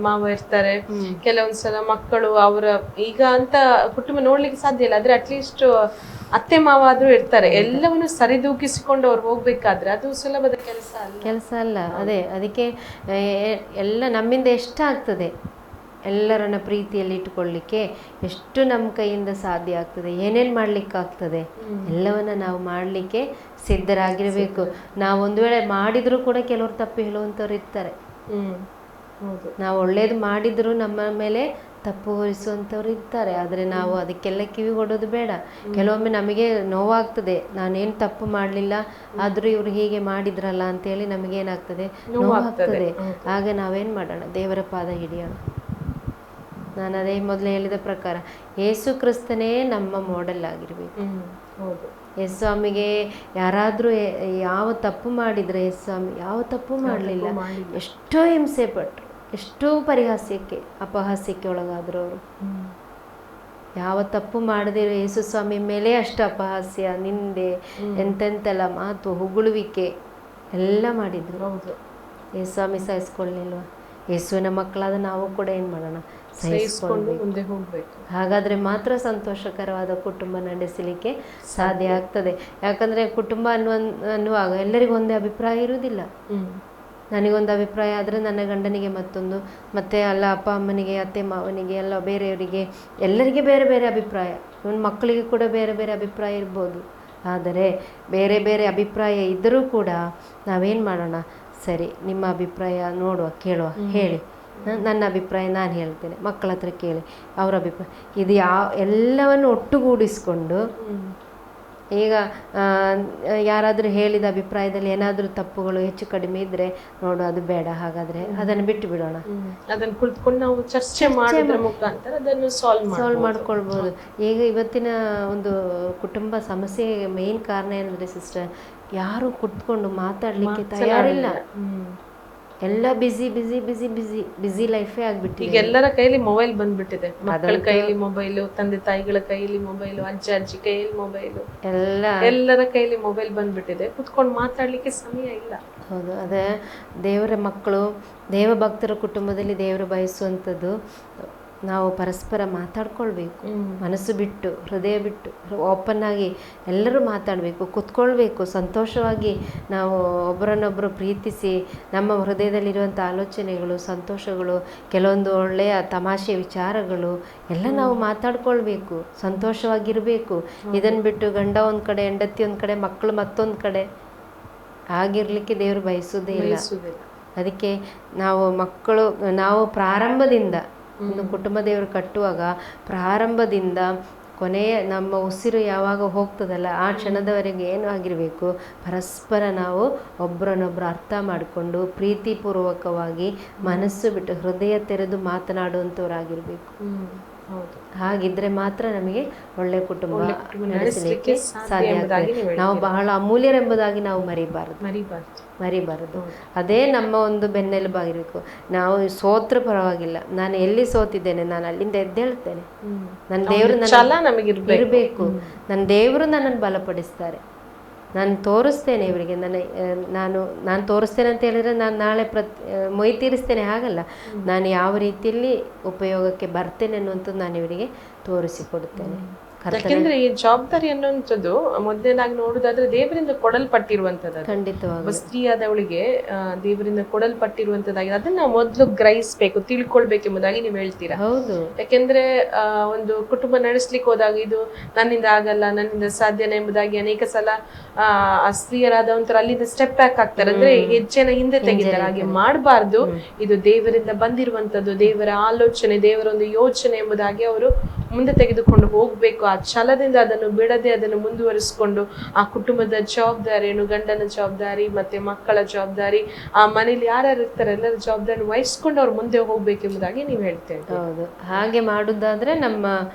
ಮಾವ ಇರ್ತಾರೆ, ಕೆಲವೊಂದ್ಸಲ ಮಕ್ಕಳು, ಅವರ ಈಗ ಅಂತ ಕುಟುಂಬ ನೋಡ್ಲಿಕ್ಕೆ ಸಾಧ್ಯ ಇಲ್ಲ. ಆದ್ರೆ ಅಟ್ಲೀಸ್ಟ್ ಅತ್ತೆ ಮಾವ ಆದ್ರೂ ಇರ್ತಾರೆ. ಎಲ್ಲವನ್ನು ಸರಿದೂಗಿಸಿಕೊಂಡು ಅವ್ರು ಹೋಗ್ಬೇಕಾದ್ರೆ ಅದು ಸುಲಭದ ಕೆಲಸ ಅಲ್ಲ. ಅದೇ ಅದಕ್ಕೆ ಎಲ್ಲ ನಮ್ಮಿಂದ ಎಷ್ಟಾಗ್ತದೆ ಎಲ್ಲರನ್ನ ಪ್ರೀತಿಯಲ್ಲಿ ಇಟ್ಟುಕೊಳ್ಳಿಕ್ಕೆ, ಎಷ್ಟು ನಮ್ಮ ಕೈಯಿಂದ ಸಾಧ್ಯ ಆಗ್ತದೆ, ಏನೇನು ಮಾಡ್ಲಿಕ್ಕಾಗ್ತದೆ ಎಲ್ಲವನ್ನ ನಾವು ಮಾಡಲಿಕ್ಕೆ ಸಿದ್ಧರಾಗಿರಬೇಕು. ನಾವು ಒಂದು ವೇಳೆ ಮಾಡಿದರೂ ಕೂಡ ಕೆಲವರು ತಪ್ಪು ಹೇಳುವಂಥವ್ರು ಇರ್ತಾರೆ. ನಾವು ಒಳ್ಳೇದು ಮಾಡಿದರೂ ನಮ್ಮ ಮೇಲೆ ತಪ್ಪು ಹೊರಿಸುವಂಥವ್ರು ಇರ್ತಾರೆ. ಆದರೆ ನಾವು ಅದಕ್ಕೆಲ್ಲ ಕಿವಿ ಕೊಡೋದು ಬೇಡ. ಕೆಲವೊಮ್ಮೆ ನಮಗೆ ನೋವಾಗ್ತದೆ, ನಾನೇನು ತಪ್ಪು ಮಾಡಲಿಲ್ಲ ಆದರೂ ಇವರು ಹೀಗೆ ಮಾಡಿದ್ರಲ್ಲ ಅಂತೇಳಿ ನಮಗೇನಾಗ್ತದೆ, ನೋವಾಗ್ತದೆ. ಆಗ ನಾವೇನು ಮಾಡೋಣ, ದೇವರ ಪಾದ ಹಿಡಿಯೋಣ. ನಾನು ಅದೇ ಮೊದಲು ಹೇಳಿದ ಪ್ರಕಾರ ಯೇಸು ಕ್ರಿಸ್ತನೇ ನಮ್ಮ ಮಾಡೆಲ್ ಆಗಿರಬೇಕು. ಯೇಸು ಸ್ವಾಮಿಗೆ ಯಾರಾದರೂ ಯಾವ ತಪ್ಪು ಮಾಡಿದರೆ, ಯೇಸು ಸ್ವಾಮಿ ಯಾವ ತಪ್ಪು ಮಾಡಲಿಲ್ಲ, ಎಷ್ಟೋ ಹಿಂಸೆ ಪಟ್ಟರು, ಎಷ್ಟೋ ಪರಿಹಾಸ್ಯಕ್ಕೆ ಅಪಹಾಸ್ಯಕ್ಕೆ ಒಳಗಾದ್ರು ಅವರು. ಯಾವ ತಪ್ಪು ಮಾಡದಿರೋ ಯೇಸು ಸ್ವಾಮಿ ಮೇಲೆ ಅಷ್ಟು ಅಪಹಾಸ್ಯ, ನಿಂದೆ, ಎಂತೆಂತೆಲ್ಲ ಮಾತು, ಹೊಗಳುವಿಕೆ ಎಲ್ಲ ಮಾಡಿದ್ರು. ಯೇಸು ಸ್ವಾಮಿ ಸಹಿಸ್ಕೊಳ್ಳಿಲ್ವ? ಯೇಸುವಿನ ಮಕ್ಕಳಾದ ನಾವು ಕೂಡ ಏನು ಮಾಡೋಣ, ಸಹಿಸ್ಕೊಂಡು ಮುಂದೆ ಹೋಗ್ಬೇಕು. ಹಾಗಾದರೆ ಮಾತ್ರ ಸಂತೋಷಕರವಾದ ಕುಟುಂಬ ನಡೆಸಲಿಕ್ಕೆ ಸಾಧ್ಯ ಆಗ್ತದೆ. ಯಾಕಂದರೆ ಕುಟುಂಬ ಅನ್ನುವಾಗ ಎಲ್ಲರಿಗೂ ಒಂದೇ ಅಭಿಪ್ರಾಯ ಇರುವುದಿಲ್ಲ. ನನಗೊಂದು ಅಭಿಪ್ರಾಯ ಆದರೆ ನನ್ನ ಗಂಡನಿಗೆ ಮತ್ತೊಂದು, ಮತ್ತೆ ಅಲ್ಲ ಅಪ್ಪ ಅಮ್ಮನಿಗೆ, ಅತ್ತೆ ಮಾವನಿಗೆ, ಎಲ್ಲ ಬೇರೆಯವರಿಗೆ, ಎಲ್ಲರಿಗೆ ಬೇರೆ ಬೇರೆ ಅಭಿಪ್ರಾಯ. ಇವನ್ ಮಕ್ಕಳಿಗೆ ಕೂಡ ಬೇರೆ ಬೇರೆ ಅಭಿಪ್ರಾಯ ಇರ್ಬೋದು. ಆದರೆ ಬೇರೆ ಬೇರೆ ಅಭಿಪ್ರಾಯ ಇದ್ದರೂ ಕೂಡ ನಾವೇನು ಮಾಡೋಣ, ಸರಿ ನಿಮ್ಮ ಅಭಿಪ್ರಾಯ ನೋಡುವ, ಕೇಳುವ, ಹೇಳಿ, ನನ್ನ ಅಭಿಪ್ರಾಯ ನಾನು ಹೇಳ್ತೇನೆ, ಮಕ್ಕಳ ಹತ್ರ ಕೇಳಿ ಅವರ ಅಭಿಪ್ರಾಯ, ಇದು ಎಲ್ಲವನ್ನು ಒಟ್ಟುಗೂಡಿಸ್ಕೊಂಡು, ಈಗ ಯಾರಾದರೂ ಹೇಳಿದ ಅಭಿಪ್ರಾಯದಲ್ಲಿ ಏನಾದರೂ ತಪ್ಪುಗಳು ಹೆಚ್ಚು ಕಡಿಮೆ ಇದ್ದರೆ ನೋಡು, ಅದು ಬೇಡ, ಹಾಗಾದರೆ ಅದನ್ನು ಬಿಟ್ಟು ಬಿಡೋಣ, ಅದನ್ನು ಕುಳಿತುಕೊಂಡು ನಾವು ಚರ್ಚೆ ಮಾಡೋದ್ರ ಮುಖಾಂತರ ಅದನ್ನು ಸಾಲ್ವ್ ಮಾಡ್ಕೊಳ್ಬೋದು. ಈಗ ಇವತ್ತಿನ ಒಂದು ಕುಟುಂಬ ಸಮಸ್ಯೆ ಮೇನ್ ಕಾರಣ ಏನಂದರೆ ಸಿಸ್ಟರ್, ಯಾರು ಕುತ್ಕೊಂಡು ಮಾತಾಡಲಿಕ್ಕೆ ತಯಾರಿಲ್ಲ. ಎಲ್ಲ ಬಿಸಿ ಲೈಫೇ ಆಗ್ಬಿಟ್ಟಿದೆ. ಈಗ ಎಲ್ಲರ ಕೈಲಿ ಮೊಬೈಲ್ ಬಂದ್ಬಿಟ್ಟಿದೆ. ಮಕ್ಕಳ ಕೈಲಿ ಮೊಬೈಲು, ತಂದೆ ತಾಯಿಗಳ ಕೈಲಿ ಮೊಬೈಲು, ಅಜ್ಜಿ ಕೈಯಲ್ಲಿ ಮೊಬೈಲು, ಎಲ್ಲರ ಕೈಲಿ ಮೊಬೈಲ್ ಬಂದ್ಬಿಟ್ಟಿದೆ. ಕುತ್ಕೊಂಡು ಮಾತಾಡ್ಲಿಕ್ಕೆ ಸಮಯ ಇಲ್ಲ. ಹೌದು, ಅದೇ ದೇವರ ಮಕ್ಕಳು, ದೇವ ಭಕ್ತರ ಕುಟುಂಬದಲ್ಲಿ ದೇವರು ಬಯಸುವಂಥದ್ದು ನಾವು ಪರಸ್ಪರ ಮಾತಾಡ್ಕೊಳ್ಬೇಕು. ಮನಸ್ಸು ಬಿಟ್ಟು, ಹೃದಯ ಬಿಟ್ಟು, ಓಪನ್ ಆಗಿ ಎಲ್ಲರೂ ಮಾತಾಡಬೇಕು, ಕುತ್ಕೊಳ್ಬೇಕು. ಸಂತೋಷವಾಗಿ ನಾವು ಒಬ್ಬರನ್ನೊಬ್ಬರು ಪ್ರೀತಿಸಿ, ನಮ್ಮ ಹೃದಯದಲ್ಲಿರುವಂಥ ಆಲೋಚನೆಗಳು, ಸಂತೋಷಗಳು, ಕೆಲವೊಂದು ಒಳ್ಳೆಯ ತಮಾಷೆ ವಿಚಾರಗಳು ಎಲ್ಲ ನಾವು ಮಾತಾಡ್ಕೊಳ್ಬೇಕು, ಸಂತೋಷವಾಗಿರಬೇಕು. ಇದನ್ನು ಬಿಟ್ಟು ಗಂಡ ಒಂದು ಕಡೆ, ಹೆಂಡತಿ ಒಂದು ಕಡೆ, ಮಕ್ಕಳು ಮತ್ತೊಂದು ಕಡೆ ಆಗಿರಲಿಕ್ಕೆ ದೇವರು ಬಯಸೋದೇ ಇಲ್ಲ. ಅದಕ್ಕೆ ನಾವು ಪ್ರಾರಂಭದಿಂದ ಒಂದು ಕುಟುಂಬ ದೇವರು ಕಟ್ಟುವಾಗ ಪ್ರಾರಂಭದಿಂದ ಕೊನೆಯ ನಮ್ಮ ಉಸಿರು ಯಾವಾಗ ಹೋಗ್ತದಲ್ಲ ಆ ಕ್ಷಣದವರೆಗೆ ಏನು ಆಗಿರಬೇಕು, ಪರಸ್ಪರ ನಾವು ಒಬ್ಬರನ್ನೊಬ್ಬರು ಅರ್ಥ ಮಾಡಿಕೊಂಡು ಪ್ರೀತಿಪೂರ್ವಕವಾಗಿ ಮನಸ್ಸು ಬಿಟ್ಟು ಹೃದಯ ತೆರೆದು ಮಾತನಾಡುವಂಥವ್ರಾಗಿರ್ಬೇಕು. ಹಾಗಿದ್ರೆ ಮಾತ್ರ ನಮಗೆ ಒಳ್ಳೆ ಕುಟುಂಬ ನಡೆಸಲಿಕ್ಕೆ ಸಾಧ್ಯ ಆಗ್ತದೆ. ನಾವು ಬಹಳ ಅಮೂಲ್ಯರೆಂಬುದಾಗಿ ನಾವು ಮರಿಬಾರದು. ಅದೇ ನಮ್ಮ ಒಂದು ಬೆನ್ನೆಲುಬಾಗಿರಬೇಕು. ನಾವು ಸೋತ್ರ ಪರವಾಗಿಲ್ಲ, ನಾನು ಎಲ್ಲಿ ಸೋತಿದ್ದೇನೆ ನಾನು ಅಲ್ಲಿಂದ ಎದ್ದೇಳ್ತೇನೆ. ನನ್ನ ದೇವರು ಇರಬೇಕು, ನನ್ನ ದೇವರು ನನ್ನನ್ನು ಬಲಪಡಿಸ್ತಾರೆ. ನಾನು ತೋರಿಸ್ತೇನೆ ಇವರಿಗೆ, ನಾನು ತೋರಿಸ್ತೇನೆ ಅಂತ ಹೇಳಿದ್ರೆ ನಾನು ನಾಳೆ ಮೊಯ್ ತೀರಿಸ್ತೇನೆ, ಹಾಗಲ್ಲ. ನಾನು ಯಾವ ರೀತಿಯಲ್ಲಿ ಉಪಯೋಗಕ್ಕೆ ಬರ್ತೇನೆ ಅನ್ನುವಂಥದ್ದು ನಾನು ಇವರಿಗೆ ತೋರಿಸಿಕೊಡ್ತೇನೆ. ಯಾಕೆಂದ್ರೆ ಈ ಜವಾಬ್ದಾರಿ ಅನ್ನುವಂಥದ್ದು ಮೊದಲನೇದಾಗಿ ನೋಡುದಾದ್ರೆ ದೇವರಿಂದ ಕೊಡಲ್ಪಟ್ಟಿರುವಂತದ್ದು. ಖಂಡಿತವಾಗಿ ಸ್ತ್ರೀಯಾದವಳಿಗೆ ದೇವರಿಂದ ಕೊಡಲ್ಪಟ್ಟಿರುವಂತದ್ದಾಗಿದೆ. ಅದನ್ನ ನಾವು ಮೊದಲು ಗ್ರಹಿಸ್ಬೇಕು, ತಿಳ್ಕೊಳ್ಬೇಕೆಂಬುದಾಗಿ ನೀವು ಹೇಳ್ತೀರಾ. ಹೌದು. ಯಾಕೆಂದ್ರೆ ಒಂದು ಕುಟುಂಬ ನಡೆಸ್ಲಿಕ್ಕೆ ಹೋದಾಗ ಇದು ನನ್ನಿಂದ ಆಗಲ್ಲ, ನನ್ನಿಂದ ಸಾಧ್ಯನ ಎಂಬುದಾಗಿ ಅನೇಕ ಸಲ ಆ ಸ್ತ್ರೀಯರಾದವಂತರ ಅಲ್ಲಿಂದ ಸ್ಟೆಪ್ ಬ್ಯಾಕ್ ಆಗ್ತಾರೆ, ಅಂದ್ರೆ ಹೆಜ್ಜೆನ ಹಿಂದೆ ತೆಗಿತಾರೆ. ಹಾಗೆ ಮಾಡಬಾರ್ದು. ಇದು ದೇವರಿಂದ ಬಂದಿರುವಂತದ್ದು, ದೇವರ ಆಲೋಚನೆ, ದೇವರ ಒಂದು ಯೋಚನೆ ಎಂಬುದಾಗಿ ಅವರು ಮುಂದೆ ತೆಗೆದುಕೊಂಡು ಹೋಗ್ಬೇಕು. ಆ ಛಲದಿಂದ ಅದನ್ನು ಬಿಡದೆ ಅದನ್ನು ಮುಂದುವರಿಸಿಕೊಂಡು ಆ ಕುಟುಂಬದ ಜವಾಬ್ದಾರಿಯನ್ನು, ಗಂಡನ ಜವಾಬ್ದಾರಿ ಮತ್ತೆ ಮಕ್ಕಳ ಜವಾಬ್ದಾರಿ, ಆ ಮನೇಲಿ ಯಾರ್ಯಾರು ಇರ್ತಾರೆ ಎಲ್ಲರ ಜವಾಬ್ದಾರಿ ವಹಿಸ್ಕೊಂಡು ಅವ್ರು ಮುಂದೆ ಹೋಗ್ಬೇಕೆಂಬುದಾಗಿ ನೀವು ಹೇಳ್ತೇವೆ. ಹೌದು. ಹಾಗೆ ಮಾಡುದಾದ್ರೆ ನಮ್ಮ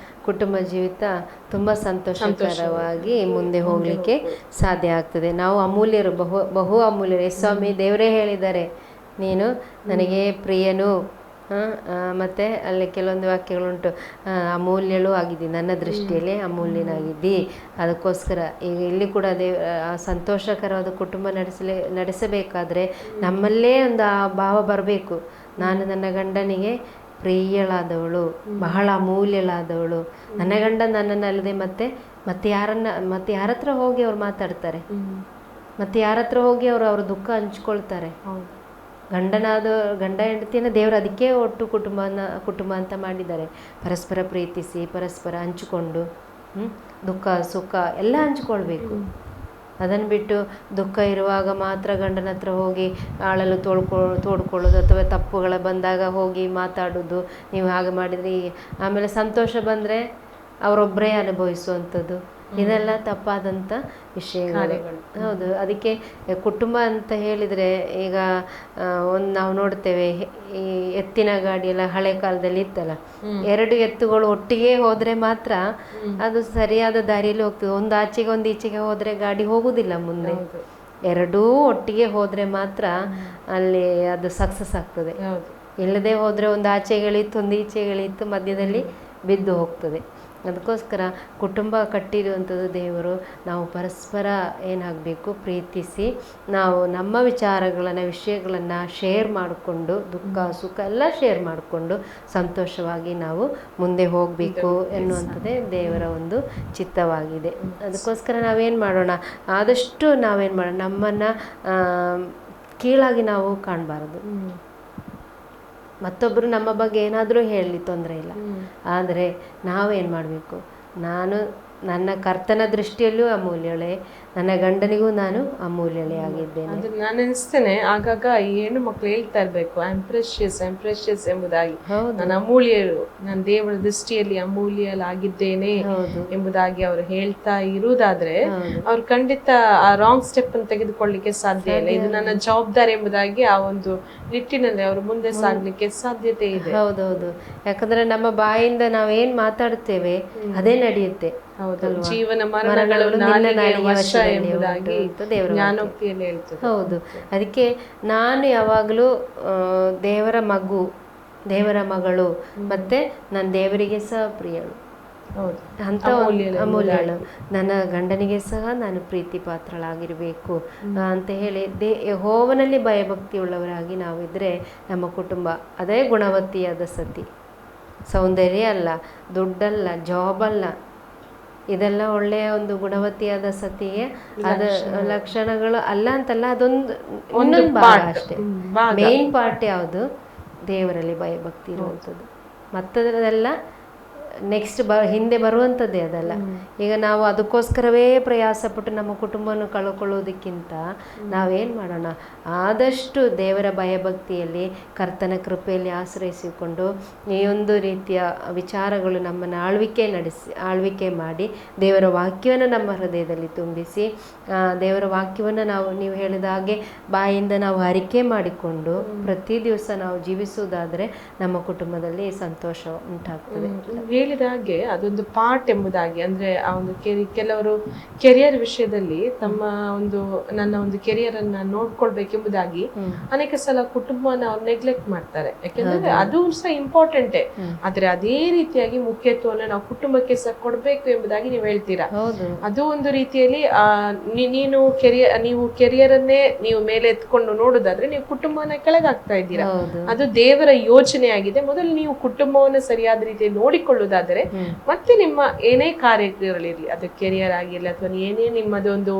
ಕುಟುಂಬ ಜೀವಿತ ತುಂಬಾ ಸಂತೋಷಕರವಾಗಿ ಮುಂದೆ ಹೋಗ್ಲಿಕ್ಕೆ ಸಾಧ್ಯ ಆಗ್ತದೆ. ನಾವು ಅಮೂಲ್ಯರು, ಬಹು ಅಮೂಲ್ಯರು. ಸ್ವಾಮಿ ದೇವರೇ ಹೇಳಿದ್ದಾರೆ, ನೀನು ನನಗೆ ಪ್ರಿಯನು, ಮತ್ತೆ ಅಲ್ಲಿ ಕೆಲವೊಂದು ವಾಕ್ಯಗಳುಂಟು, ಅಮೂಲ್ಯಳು ಆಗಿದ್ದಿ, ನನ್ನ ದೃಷ್ಟಿಯಲ್ಲಿ ಅಮೂಲ್ಯನಾಗಿದ್ದಿ. ಅದಕ್ಕೋಸ್ಕರ ಈಗ ಇಲ್ಲಿ ಕೂಡ ಸಂತೋಷಕರವಾದ ಕುಟುಂಬ ನಡೆಸಬೇಕಾದ್ರೆ ನಮ್ಮಲ್ಲೇ ಒಂದು ಆ ಭಾವ ಬರಬೇಕು. ನಾನು ನನ್ನ ಗಂಡನಿಗೆ ಪ್ರಿಯಳಾದವಳು, ಬಹಳ ಅಮೂಲ್ಯಳಾದವಳು. ನನ್ನ ಗಂಡ ನನ್ನನ್ನು ಅಲ್ಲದೆ ಮತ್ತೆ ಯಾರ ಹತ್ರ ಹೋಗಿ ಅವ್ರು ಮಾತಾಡ್ತಾರೆ, ಮತ್ತೆ ಯಾರ ಹತ್ರ ಹೋಗಿ ಅವ್ರ ದುಃಖ ಹಂಚ್ಕೊಳ್ತಾರೆ. ಗಂಡ ಹೆಂಡತಿಯನ್ನು ದೇವರು ಅದಕ್ಕೆ ಒಟ್ಟು ಕುಟುಂಬ ಅಂತ ಮಾಡಿದ್ದಾರೆ. ಪರಸ್ಪರ ಪ್ರೀತಿಸಿ, ಪರಸ್ಪರ ಹಂಚಿಕೊಂಡು ದುಃಖ ಸುಖ ಎಲ್ಲ ಹಂಚ್ಕೊಳ್ಬೇಕು. ಅದನ್ನು ಬಿಟ್ಟು ದುಃಖ ಇರುವಾಗ ಮಾತ್ರ ಗಂಡನ ಹತ್ರ ಹೋಗಿ ಆಳಲು ತೋಡ್ಕೊಳ್ಳೋದು, ಅಥವಾ ತಪ್ಪುಗಳ ಬಂದಾಗ ಹೋಗಿ ಮಾತಾಡೋದು, ನೀವು ಹಾಗೆ ಮಾಡಿದ್ರಿ. ಆಮೇಲೆ ಸಂತೋಷ ಬಂದರೆ ಅವರೊಬ್ಬರೇ ಅನುಭವಿಸುವಂಥದ್ದು, ಇದೆಲ್ಲ ತಪ್ಪಾದಂಥ ವಿಷಯಗಳು. ಹೌದು. ಅದಕ್ಕೆ ಕುಟುಂಬ ಅಂತ ಹೇಳಿದರೆ ಈಗ ನಾವು ನೋಡ್ತೇವೆ, ಈ ಎತ್ತಿನ ಗಾಡಿ ಎಲ್ಲ ಹಳೆ ಕಾಲದಲ್ಲಿ ಇತ್ತಲ್ಲ, 2 ಎತ್ತುಗಳು ಒಟ್ಟಿಗೆ ಹೋದರೆ ಮಾತ್ರ ಅದು ಸರಿಯಾದ ದಾರಿಯಲ್ಲಿ ಹೋಗ್ತದೆ. ಒಂದು ಆಚೆಗೆ ಒಂದು ಈಚೆಗೆ ಹೋದರೆ ಗಾಡಿ ಹೋಗುವುದಿಲ್ಲ ಮುಂದೆ. 2 ಒಟ್ಟಿಗೆ ಹೋದರೆ ಮಾತ್ರ ಅಲ್ಲಿ ಅದು ಸಕ್ಸಸ್ ಆಗ್ತದೆ. ಇಲ್ಲದೆ ಹೋದರೆ ಒಂದು ಆಚೆಗಳಿತ್ತು, ಒಂದು ಈಚೆಗಳಿತ್ತು, ಮಧ್ಯದಲ್ಲಿ ಬಿದ್ದು ಹೋಗ್ತದೆ. ಅದಕ್ಕೋಸ್ಕರ ಕುಟುಂಬ ಕಟ್ಟಿರುವಂಥದ್ದು ದೇವರು. ನಾವು ಪರಸ್ಪರ ಏನಾಗಬೇಕು, ಪ್ರೀತಿಸಿ ನಾವು ನಮ್ಮ ವಿಷಯಗಳನ್ನು ಶೇರ್ ಮಾಡಿಕೊಂಡು, ದುಃಖ ಸುಖ ಎಲ್ಲ ಶೇರ್ ಮಾಡಿಕೊಂಡು ಸಂತೋಷವಾಗಿ ನಾವು ಮುಂದೆ ಹೋಗಬೇಕು ಎನ್ನುವಂಥದ್ದೇ ದೇವರ ಒಂದು ಚಿತ್ತವಾಗಿದೆ. ಅದಕ್ಕೋಸ್ಕರ ನಾವೇನು ಮಾಡೋಣ, ಆದಷ್ಟು ನಾವೇನು ಮಾಡೋಣ, ನಮ್ಮನ್ನು ಕೀಳಾಗಿ ನಾವು ಕಾಣಬಾರದು. ಮತ್ತೊಬ್ಬರು ನಮ್ಮ ಬಗ್ಗೆ ಏನಾದರೂ ಹೇಳಲಿ ತೊಂದರೆ ಇಲ್ಲ, ಆದರೆ ನಾವೇನು ಮಾಡಬೇಕು, ನಾನು ನನ್ನ ಕರ್ತನ ದೃಷ್ಟಿಯಲ್ಲೂ ಅಮೂಲ್ಯಳೆ, ನನ್ನ ಗಂಡನಿಗೂ ನಾನು ಅಮೂಲ್ಯಳೆ ಆಗಿದ್ದೇನೆ. ನಾನು ಅನಿಸ್ತೇನೆ ಆಗಾಗ ಈ ಹೆಣ್ಣು ಮಕ್ಳು ಹೇಳ್ತಾ ಇರ್ಬೇಕು, ಐ ಆಮ್ ಪ್ರೆಷಿಯಸ್ ಎಂಬುದಾಗಿ. ನಾನು ಅಮೂಲ್ಯರು, ನಾನು ದೇವರ ದೃಷ್ಟಿಯಲ್ಲಿ ಅಮೂಲ್ಯಲಾಗಿದ್ದೇನೆ ಎಂಬುದಾಗಿ ಅವರು ಹೇಳ್ತಾ ಇರುವುದಾದ್ರೆ ಅವ್ರು ಖಂಡಿತ ಆ ರಾಂಗ್ ಸ್ಟೆಪ್ ಅನ್ನು ತೆಗೆದುಕೊಳ್ಳಿಕ್ಕೆ ಸಾಧ್ಯ ಇಲ್ಲ. ಇದು ನನ್ನ ಜವಾಬ್ದಾರಿ ಎಂಬುದಾಗಿ ಆ ಒಂದು ನಿಟ್ಟಿನಲ್ಲಿ ಅವರು ಮುಂದೆ ಸಾಗ್ಲಿಕ್ಕೆ ಸಾಧ್ಯತೆ ಇದೆ. ಹೌದೌದು. ಯಾಕಂದ್ರೆ ನಮ್ಮ ಬಾಯಿಂದ ನಾವೇನ್ ಮಾತಾಡುತ್ತೇವೆ ಅದೇ ನಡೆಯುತ್ತೆ. ಜೀವನ ಮರಣಗಳು ವಶ ಎಂಬುದಾಗಿ ಜ್ಞಾನೋಕ್ತಿಯಲ್ಲಿ ಹೇಳ್ತದೆ. ಹೌದು. ಅದಕ್ಕೆ ನಾನು ಯಾವಾಗಲೂ ದೇವರ ಮಗಳು, ಮತ್ತೆ ನಾನು ದೇವರಿಗೆ ಸಹ ಪ್ರಿಯಳು ಅಂತ ಅಮೂಲ್ಯಳು, ನನ್ನ ಗಂಡನಿಗೆ ಸಹ ನಾನು ಪ್ರೀತಿ ಪಾತ್ರಳಾಗಿರ್ಬೇಕು ಅಂತ ಹೇಳಿ ಯೆಹೋವನಲ್ಲಿ ಭಯಭಕ್ತಿ ಉಳ್ಳವರಾಗಿ ನಾವಿದ್ರೆ ನಮ್ಮ ಕುಟುಂಬ ಅದೇ ಗುಣವತಿಯಾದ ಸತಿ. ಸೌಂದರ್ಯ ಅಲ್ಲ, ದುಡ್ಡಲ್ಲ, ಜಾಬ್ ಅಲ್ಲ, ಇದೆಲ್ಲ ಒಳ್ಳೆಯ ಒಂದು ಗುಣವತಿಯಾದ ಸತಿಗೆ ಅದ ಲಕ್ಷಣಗಳು ಅಲ್ಲ ಅಂತಲ್ಲ, ಅದೊಂದು ಇನ್ನೊಂದು ಭಾಗ ಅಷ್ಟೇ. ಮೇನ್ ಪಾರ್ಟ್ ಯಾವುದು, ದೇವರಲ್ಲಿ ಭಯಭಕ್ತಿ ಇರುವಂಥದ್ದು. ಮತ್ತದೆಲ್ಲ ನೆಕ್ಸ್ಟ್ ಹಿಂದೆ ಬರುವಂಥದ್ದೇ ಅದಲ್ಲ. ಈಗ ನಾವು ಅದಕ್ಕೋಸ್ಕರವೇ ಪ್ರಯಾಸಪಟ್ಟು ನಮ್ಮ ಕುಟುಂಬವನ್ನು ಕಳ್ಕೊಳ್ಳೋದಕ್ಕಿಂತ ನಾವೇನು ಮಾಡೋಣ, ಆದಷ್ಟು ದೇವರ ಭಯಭಕ್ತಿಯಲ್ಲಿ ಕರ್ತನ ಕೃಪೆಯಲ್ಲಿ ಆಶ್ರಯಿಸಿಕೊಂಡು ಈ ಒಂದು ರೀತಿಯ ವಿಚಾರಗಳು ನಮ್ಮನ್ನು ಆಳ್ವಿಕೆ ಮಾಡಿ ದೇವರ ವಾಕ್ಯವನ್ನು ನಮ್ಮ ಹೃದಯದಲ್ಲಿ ತುಂಬಿಸಿ, ದೇವರ ವಾಕ್ಯವನ್ನು ನೀವು ಹೇಳಿದ ಹಾಗೆ ಬಾಯಿಂದ ನಾವು ಅರಿಕೆ ಮಾಡಿಕೊಂಡು ಪ್ರತಿ ದಿವಸ ನಾವು ಜೀವಿಸುವುದಾದರೆ ನಮ್ಮ ಕುಟುಂಬದಲ್ಲಿ ಸಂತೋಷ ಉಂಟಾಗ್ತದೆ. ಹೇಳಿದ ಹಾಗೆ ಅದೊಂದು ಪಾರ್ಟ್ ಎಂಬುದಾಗಿ, ಅಂದ್ರೆ ಆ ಒಂದು ಕೆಲವರು ಕೆರಿಯರ್ ವಿಷಯದಲ್ಲಿ ನನ್ನ ಒಂದು ಕೆರಿಯರ್ ಅನ್ನ ನೋಡ್ಕೊಳ್ಬೇಕೆಂಬುದಾಗಿ ಅನೇಕ ಸಲ ಕುಟುಂಬವನ್ನ ಅವ್ರು ನೆಗ್ಲೆಕ್ಟ್ ಮಾಡ್ತಾರೆ. ಯಾಕೆಂದ್ರೆ ಅದು ಸಹ ಇಂಪಾರ್ಟೆಂಟೇ, ಆದ್ರೆ ಅದೇ ರೀತಿಯಾಗಿ ಮುಖ್ಯತ್ವವನ್ನು ನಾವು ಕುಟುಂಬಕ್ಕೆ ಸಹ ಕೊಡ್ಬೇಕು ಎಂಬುದಾಗಿ ನೀವು ಹೇಳ್ತೀರಾ. ಅದು ಒಂದು ರೀತಿಯಲ್ಲಿ ನೀವು ಕೆರಿಯರ್ ಅನ್ನೇ ನೀವು ಮೇಲೆ ಎತ್ಕೊಂಡು ನೋಡೋದಾದ್ರೆ ನೀವು ಕುಟುಂಬವನ್ನ ಕೆಳಗಾಗ್ತಾ ಇದ್ದೀರಾ. ಅದು ದೇವರ ಯೋಚನೆ ಆಗಿದೆ. ಮೊದಲು ನೀವು ಕುಟುಂಬವನ್ನ ಸರಿಯಾದ ರೀತಿಯಲ್ಲಿ ನೋಡಿಕೊಳ್ಳುವುದಾದ್ರೆ ಹೋಗೋದಾದ್ರೆ ಮತ್ತೆ ನಿಮ್ಮ ಏನೇ ಕಾರ್ಯಗಳಿರ್ಲಿ, ಅದು ಕೆರಿಯರ್ ಆಗಿರ್ಲಿ ಅಥವಾ ಏನೇ ನಿಮ್ಮದೊಂದು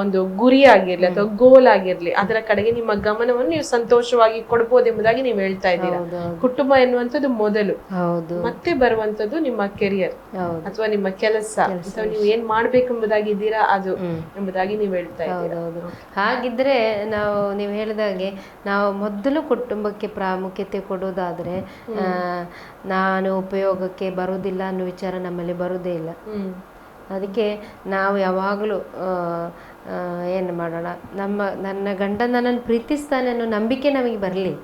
ಒಂದು ಗುರಿ ಆಗಿರ್ಲಿ ಅಥವಾ ಗೋಲ್ ಆಗಿರ್ಲಿ, ಅದರ ಕಡೆಗೆ ನಿಮ್ಮ ಗಮನವನ್ನು ನೀವು ಸಂತೋಷವಾಗಿ ಕೊಡ್ಬೋದು ಎಂಬುದಾಗಿ ನೀವು ಹೇಳ್ತಾ ಇದ್ದೀರಾ. ಕುಟುಂಬ ಎನ್ನುವಂಥದ್ದು ಮೊದಲು, ಮತ್ತೆ ಬರುವಂತದ್ದು ನಿಮ್ಮ ಕೆರಿಯರ್ ಅಥವಾ ನಿಮ್ಮ ಕೆಲಸ ಅಥವಾ ನೀವು ಏನ್ ಮಾಡ್ಬೇಕೆಂಬುದಾಗಿದ್ದೀರಾ ಅದು ಎಂಬುದಾಗಿ ನೀವು ಹೇಳ್ತಾ ಇದ್ದೀರಾ. ಹಾಗಿದ್ರೆ ನೀವು ಹೇಳಿದಾಗೆ ನಾವು ಮೊದಲು ಕುಟುಂಬಕ್ಕೆ ಪ್ರಾಮುಖ್ಯತೆ ಕೊಡೋದಾದ್ರೆ ನಾನು ಉಪಯೋಗಕ್ಕೆ ಬರುವುದಿಲ್ಲ ಅನ್ನೋ ವಿಚಾರ ನಮ್ಮಲ್ಲಿ ಬರುವುದೇ ಇಲ್ಲ. ಅದಕ್ಕೆ ನಾವು ಯಾವಾಗಲೂ ಏನು ಮಾಡೋಣ, ನನ್ನ ಗಂಡ ನನ್ನನ್ನು ಪ್ರೀತಿಸ್ತಾನೆ ಅನ್ನೋ ನಂಬಿಕೆ ನಮಗೆ ಬರಲಿ.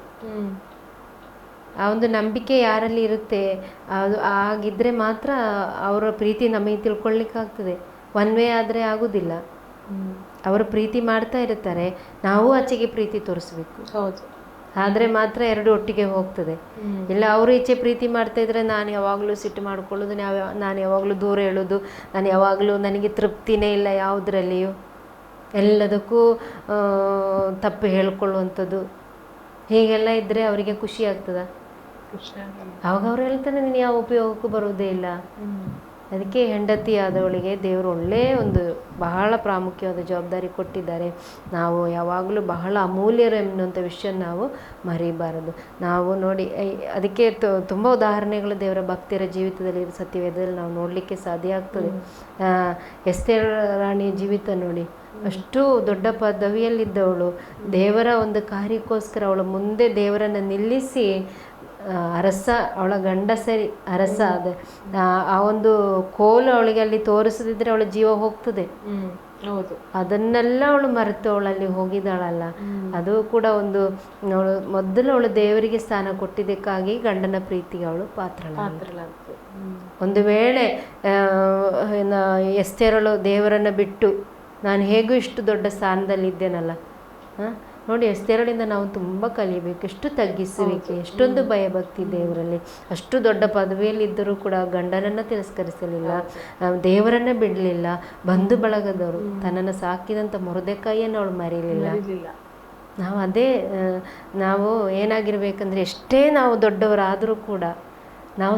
ಆ ಒಂದು ನಂಬಿಕೆ ಯಾರಲ್ಲಿ ಇರುತ್ತೆ ಅದು ಆಗಿದ್ರೆ ಮಾತ್ರ ಅವರ ಪ್ರೀತಿ ನಮಗೆ ತಿಳ್ಕೊಳ್ಳಿಕ್ಕಾಗ್ತದೆ. ಒನ್ ವೇ ಆದರೆ ಆಗೋದಿಲ್ಲ. ಅವರು ಪ್ರೀತಿ ಮಾಡ್ತಾ ಇರ್ತಾರೆ, ನಾವು ಆಚೆಗೆ ಪ್ರೀತಿ ತೋರಿಸ್ಬೇಕು. ಹೌದು, ಆದರೆ ಮಾತ್ರ ಎರಡು ಒಟ್ಟಿಗೆ ಹೋಗ್ತದೆ. ಇಲ್ಲ ಅವರು ಈಚೆ ಪ್ರೀತಿ ಮಾಡ್ತಾ ಇದ್ರೆ ನಾನು ಯಾವಾಗಲೂ ಸಿಟ್ಟು ಮಾಡ್ಕೊಳ್ಳೋದು, ನಾನು ಯಾವಾಗಲೂ ದೂರ ಹೇಳೋದು, ನಾನು ಯಾವಾಗಲೂ ನನಗೆ ತೃಪ್ತಿನೇ ಇಲ್ಲ ಯಾವುದರಲ್ಲಿಯೂ, ಎಲ್ಲದಕ್ಕೂ ತಪ್ಪು ಹೇಳ್ಕೊಳ್ಳುವಂಥದ್ದು, ಹೀಗೆಲ್ಲ ಇದ್ದರೆ ಅವರಿಗೆ ಖುಷಿ ಆಗ್ತದ? ಅವಾಗ ಅವ್ರು ಹೇಳ್ತಾರೆ ನೀನು ಯಾವ ಉಪಯೋಗಕ್ಕೂ ಬರೋದೇ ಇಲ್ಲ. ಅದಕ್ಕೆ ಹೆಂಡತಿ ಆದವಳಿಗೆ ದೇವರು ಒಳ್ಳೆಯ ಒಂದು ಬಹಳ ಪ್ರಾಮುಖ್ಯವಾದ ಜವಾಬ್ದಾರಿ ಕೊಟ್ಟಿದ್ದಾರೆ. ನಾವು ಯಾವಾಗಲೂ ಬಹಳ ಅಮೂಲ್ಯರು ಎನ್ನುವಂಥ ವಿಷಯ ನಾವು ಮರಿಬಾರದು. ನಾವು ನೋಡಿ ಅದಕ್ಕೆ ತುಂಬ ಉದಾಹರಣೆಗಳು ದೇವರ ಭಕ್ತಿಯರ ಜೀವಿತದಲ್ಲಿ ಸತ್ಯವೇದದಲ್ಲಿ ನಾವು ನೋಡಲಿಕ್ಕೆ ಸಾಧ್ಯ ಆಗ್ತದೆ. ಎಸ್ತೇರ್ ರಾಣಿಯ ಜೀವಿತ ನೋಡಿ, ಅಷ್ಟು ದೊಡ್ಡ ಪದವಿಯಲ್ಲಿದ್ದವಳು, ದೇವರ ಒಂದು ಕಾರ್ಯಕ್ಕೋಸ್ಕರ ಅವಳ ಮುಂದೆ ದೇವರನ್ನು ನಿಲ್ಲಿಸಿ ಅರಸ, ಅವಳ ಗಂಡ ಸರಿ ಅರಸ, ಅದೇ ಆ ಒಂದು ಕೋಲು ಅವಳಿಗೆ ಅಲ್ಲಿ ತೋರಿಸದಿದ್ರೆ ಅವಳ ಜೀವ ಹೋಗ್ತದೆ. ಹೌದು, ಅದನ್ನೆಲ್ಲ ಅವಳು ಮರೆತು ಅವಳಲ್ಲಿ ಹೋಗಿದ್ದಾಳಲ್ಲ, ಅದು ಕೂಡ ಒಂದು ಅವಳು ಮೊದಲು ಅವಳು ದೇವರಿಗೆ ಸ್ಥಾನ ಕೊಟ್ಟಿದ್ದಕ್ಕಾಗಿ ಗಂಡನ ಪ್ರೀತಿಗೆ ಅವಳು ಪಾತ್ರಳಾಗ್ತದೆ. ಒಂದು ವೇಳೆ ಎಸ್ತೇರಳು ದೇವರನ್ನು ಬಿಟ್ಟು ನಾನು ಹೇಗೂ ಇಷ್ಟು ದೊಡ್ಡ ಸ್ಥಾನದಲ್ಲಿದ್ದೇನಲ್ಲ, ನೋಡಿ ಎಸ್ತೇರಳಿಂದ ನಾವು ತುಂಬ ಕಲಿಬೇಕು. ಎಷ್ಟು ತಗ್ಗಿಸುವಿಕೆ, ಎಷ್ಟೊಂದು ಭಯಭಕ್ತಿ ದೇವರಲ್ಲಿ. ಅಷ್ಟು ದೊಡ್ಡ ಪದವಿಯಲ್ಲಿದ್ದರೂ ಕೂಡ ಗಂಡನನ್ನು ತಿರಸ್ಕರಿಸಲಿಲ್ಲ, ದೇವರನ್ನ ಬಿಡಲಿಲ್ಲ, ಬಂಧು ಬಳಗದವರು ತನ್ನನ್ನು ಸಾಕಿದಂಥ ಮೊರ್ದೆಕಾಯಿಯನ್ನು ಅವಳು ಮರೀಲಿಲ್ಲ. ನಾವು ಏನಾಗಿರ್ಬೇಕಂದ್ರೆ ಎಷ್ಟೇ ನಾವು ದೊಡ್ಡವರಾದರೂ ಕೂಡ ನಾವು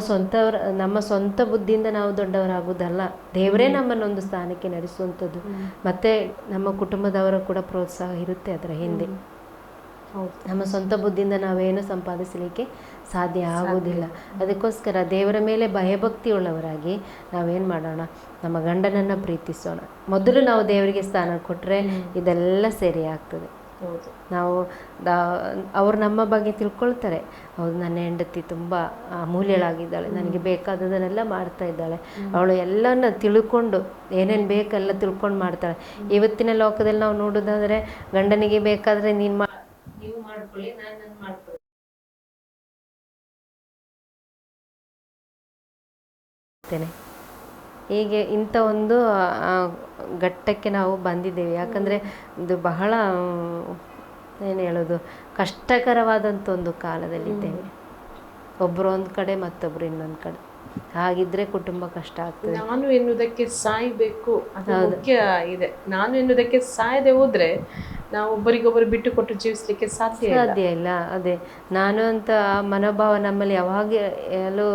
ನಮ್ಮ ಸ್ವಂತ ಬುದ್ಧಿಯಿಂದ ನಾವು ದೊಡ್ಡವರಾಗೋದಲ್ಲ, ದೇವರೇ ನಮ್ಮನ್ನೊಂದು ಸ್ಥಾನಕ್ಕೆ ನಡೆಸುವಂಥದ್ದು. ಮತ್ತು ನಮ್ಮ ಕುಟುಂಬದವರ ಕೂಡ ಪ್ರೋತ್ಸಾಹ ಇರುತ್ತೆ ಅದರ ಹಿಂದೆ. ನಮ್ಮ ಸ್ವಂತ ಬುದ್ಧಿಯಿಂದ ನಾವೇನು ಸಂಪಾದಿಸಲಿಕ್ಕೆ ಸಾಧ್ಯ ಆಗೋದಿಲ್ಲ. ಅದಕ್ಕೋಸ್ಕರ ದೇವರ ಮೇಲೆ ಭಯಭಕ್ತಿ ಉಳ್ಳವರಾಗಿ ನಾವೇನು ಮಾಡೋಣ, ನಮ್ಮ ಗಂಡನನ್ನು ಪ್ರೀತಿಸೋಣ. ಮೊದಲು ನಾವು ದೇವರಿಗೆ ಸ್ಥಾನ ಕೊಟ್ಟರೆ ಇದೆಲ್ಲ ಸರಿ ಆಗ್ತದೆ. ನಾವು ಅವರು ನಮ್ಮ ಬಗ್ಗೆ ತಿಳ್ಕೊಳ್ತಾರೆ, ಹೌದು ನನ್ನ ಹೆಂಡತಿ ತುಂಬ ಅಮೂಲ್ಯಳಾಗಿದ್ದಾಳೆ, ನನಗೆ ಬೇಕಾದದನ್ನೆಲ್ಲ ಮಾಡ್ತಾ ಇದ್ದಾಳೆ, ಅವಳು ಎಲ್ಲನ ತಿಳ್ಕೊಂಡು ಏನೇನು ಬೇಕೆಲ್ಲ ತಿಳ್ಕೊಂಡು ಮಾಡ್ತಾಳೆ. ಇವತ್ತಿನ ಲೋಕದಲ್ಲಿ ನಾವು ನೋಡೋದಾದರೆ ಗಂಡನಿಗೆ ಬೇಕಾದರೆ ನೀವು ಮಾಡ್ಕೊಳ್ಳಿ, ನಾನು ಮಾಡ್ಕೊಳ್ಳಿ, ಹೀಗೆ ಇಂಥ ಒಂದು ಘಟ್ಟಕ್ಕೆ ನಾವು ಬಂದಿದ್ದೇವೆ. ಯಾಕಂದರೆ ಇದು ಬಹಳ ಏನು ಹೇಳೋದು, ಕಷ್ಟಕರವಾದಂಥ ಒಂದು ಕಾಲದಲ್ಲಿದ್ದೇವೆ. ಒಬ್ಬರು ಒಂದು ಕಡೆ ಮತ್ತೊಬ್ಬರು ಇನ್ನೊಂದು ಕಡೆ, ಹಾಗಿದ್ರೆ ಕುಟುಂಬ ಕಷ್ಟ ಆಗ್ತದೆ. ನಾನು ಎನ್ನುವುದಕ್ಕೆ ಸಾಯ್ಬೇಕು, ಅದು ಮುಖ್ಯ ಇದೆ. ನಾನು ಎನ್ನುವುದಕ್ಕೆ ಸಾಯದೆ ಹೋದ್ರೆ ನಾವು ಒಬ್ಬರಿಗೊಬ್ಬರು ಬಿಟ್ಟು ಕೊಟ್ಟು ಜೀವಿಸ್ಲಿಕ್ಕೆ ಸಾಧ್ಯ ಇಲ್ಲ. ಅದೇ ನಾನು ಅಂತ ಮನೋಭಾವ ನಮ್ಮಲ್ಲಿ ಯಾವಾಗ ಎಲ್ಲೂ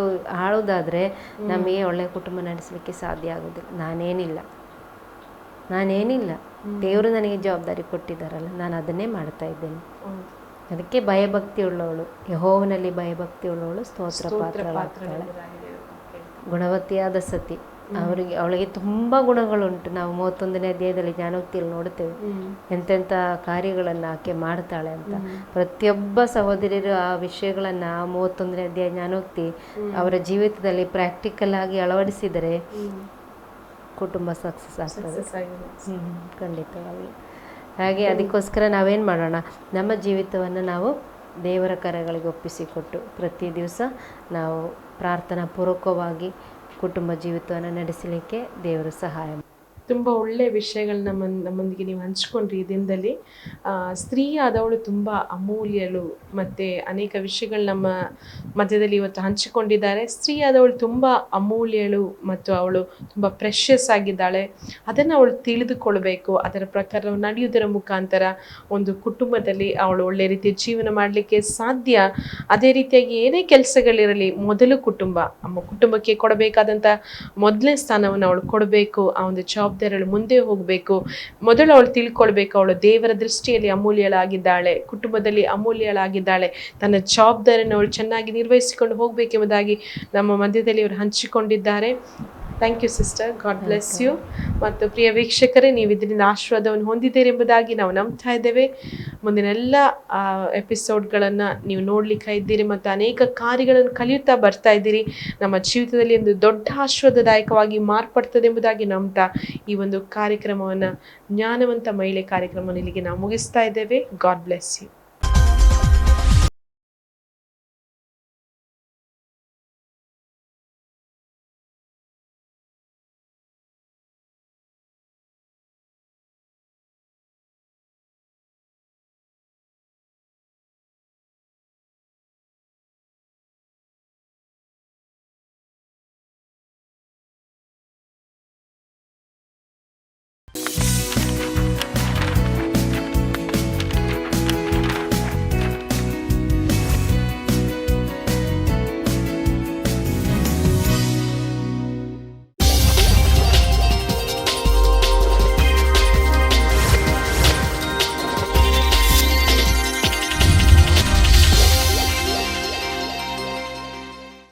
ಆಳೋದಾದ್ರೆ ನಮಗೆ ಒಳ್ಳೆಯ ಕುಟುಂಬ ನಡೆಸಲಿಕ್ಕೆ ಸಾಧ್ಯ ಆಗೋದಿಲ್ಲ. ನಾನೇನಿಲ್ಲ, ದೇವರು ನನಗೆ ಜವಾಬ್ದಾರಿ ಕೊಟ್ಟಿದ್ದಾರಲ್ಲ, ನಾನು ಅದನ್ನೇ ಮಾಡ್ತಾ ಇದ್ದೇನೆ. ಅದಕ್ಕೆ ಭಯಭಕ್ತಿ ಉಳ್ಳವಳು, ಯೆಹೋವನಲ್ಲಿ ಭಯಭಕ್ತಿ ಉಳ್ಳವಳು ಸ್ತೋತ್ರ ಪಾತ್ರಳಾಗ್ತಾಳೆ. ಗುಣವತಿಯಾದ ಸತಿ, ಅವಳಿಗೆ ತುಂಬ ಗುಣಗಳುಂಟು. ನಾವು 31ನೇ ಅಧ್ಯಾಯದಲ್ಲಿ ಜ್ಞಾನೋಕ್ತಿಯಲ್ಲಿ ನೋಡ್ತೇವೆ ಎಂತೆಂಥ ಕಾರ್ಯಗಳನ್ನು ಆಕೆ ಮಾಡ್ತಾಳೆ ಅಂತ. ಪ್ರತಿಯೊಬ್ಬ ಸಹೋದರಿಯರು ಆ ವಿಷಯಗಳನ್ನು 31ನೇ ಅಧ್ಯಾಯ ಜ್ಞಾನೋಕ್ತಿ ಅವರ ಜೀವಿತದಲ್ಲಿ ಪ್ರಾಕ್ಟಿಕಲ್ ಆಗಿ ಅಳವಡಿಸಿದರೆ ಕುಟುಂಬ ಸಕ್ಸಸ್ ಆಗ್ತದೆ ಖಂಡಿತವಾಗಿ. ಹಾಗೆ ಅದಕ್ಕೋಸ್ಕರ ನಾವೇನು ಮಾಡೋಣ, ನಮ್ಮ ಜೀವಿತವನ್ನು ನಾವು ದೇವರ ಕರಗಳಿಗೆ ಒಪ್ಪಿಸಿಕೊಟ್ಟು ಪ್ರತಿ ದಿವಸ ನಾವು ಪ್ರಾರ್ಥನಾ ಪೂರ್ವಕವಾಗಿ ಕುಟುಂಬ ಜೀವಿತವನ್ನು ನಡೆಸಲಿಕ್ಕೆ ದೇವರು ಸಹಾಯ ತುಂಬ ಒಳ್ಳೆಯ ವಿಷಯಗಳನ್ನ ನಮ್ಮೊಂದಿಗೆ ನೀವು ಹಂಚ್ಕೊಂಡ್ರಿ ಈ ದಿನದಲ್ಲಿ. ಸ್ತ್ರೀ ಆದವಳು ತುಂಬ ಅಮೂಲ್ಯಳು ಮತ್ತು ಅನೇಕ ವಿಷಯಗಳು ನಮ್ಮ ಮಧ್ಯದಲ್ಲಿ ಇವತ್ತು ಹಂಚಿಕೊಂಡಿದ್ದಾರೆ. ಸ್ತ್ರೀ ಆದವಳು ತುಂಬ ಅಮೂಲ್ಯಳು ಮತ್ತು ಅವಳು ತುಂಬ ಪ್ರೆಷಸ್ ಆಗಿದ್ದಾಳೆ. ಅದನ್ನು ಅವಳು ತಿಳಿದುಕೊಳ್ಬೇಕು. ಅದರ ಪ್ರಕಾರ ನಡೆಯುವುದರ ಮುಖಾಂತರ ಒಂದು ಕುಟುಂಬದಲ್ಲಿ ಅವಳು ಒಳ್ಳೆ ರೀತಿಯ ಜೀವನ ಮಾಡಲಿಕ್ಕೆ ಸಾಧ್ಯ. ಅದೇ ರೀತಿಯಾಗಿ ಏನೇ ಕೆಲಸಗಳಿರಲಿ, ಮೊದಲು ಕುಟುಂಬಕ್ಕೆ ಕೊಡಬೇಕಾದಂಥ ಮೊದಲನೇ ಸ್ಥಾನವನ್ನು ಅವಳು ಕೊಡಬೇಕು. ಆ ಒಂದು ಜವಾಬ್ದಾರಿಗಳು ಮುಂದೆ ಹೋಗಬೇಕು. ಮೊದಲು ಅವಳು ತಿಳ್ಕೊಳ್ಬೇಕು, ಅವಳು ದೇವರ ದೃಷ್ಟಿಯಲ್ಲಿ ಅಮೂಲ್ಯಳಾಗಿದ್ದಾಳೆ, ಕುಟುಂಬದಲ್ಲಿ ಅಮೂಲ್ಯಳಾಗಿದ್ದಾಳೆ. ತನ್ನ ಜವಾಬ್ದಾರಿಯನ್ನು ಅವಳು ಚೆನ್ನಾಗಿ ನಿರ್ವಹಿಸಿಕೊಂಡು ಹೋಗಬೇಕೆಂಬುದಾಗಿ ನಮ್ಮ ಮಧ್ಯದಲ್ಲಿ ಅವರು ಹಂಚಿಕೊಂಡಿದ್ದಾರೆ. Thank you sister, God bless you. ಮತ್ತು ಪ್ರಿಯ ವೀಕ್ಷಕರೇ, ನೀವು ಇದರಿಂದ ಆಶೀರ್ವಾದವನ್ನು ಹೊಂದಿದ್ದೀರಿ ಎಂಬುದಾಗಿ ನಾವು ನಂಬ್ತಾ ಇದ್ದೇವೆ. ಮುಂದಿನ ಎಲ್ಲ ಎಪಿಸೋಡ್ಗಳನ್ನು ನೀವು ನೋಡ್ಲಿಕ್ಕೆ ಇದ್ದೀರಿ ಮತ್ತು ಅನೇಕ ಕಾರ್ಯಗಳನ್ನು ಕಲಿಯುತ್ತಾ ಬರ್ತಾ ಇದ್ದೀರಿ. ನಮ್ಮ ಜೀವಿತದಲ್ಲಿ ಒಂದು ದೊಡ್ಡ ಆಶೀರ್ವಾದದಾಯಕವಾಗಿ ಮಾರ್ಪಡ್ತದೆ ಎಂಬುದಾಗಿ ನಂಬ್ತಾ ಈ ಒಂದು ಕಾರ್ಯಕ್ರಮವನ್ನು, ಜ್ಞಾನವಂತ ಮಹಿಳೆ ಕಾರ್ಯಕ್ರಮವನ್ನು ಇಲ್ಲಿಗೆ ನಾವು ಮುಗಿಸ್ತಾ ಇದ್ದೇವೆ. God bless you.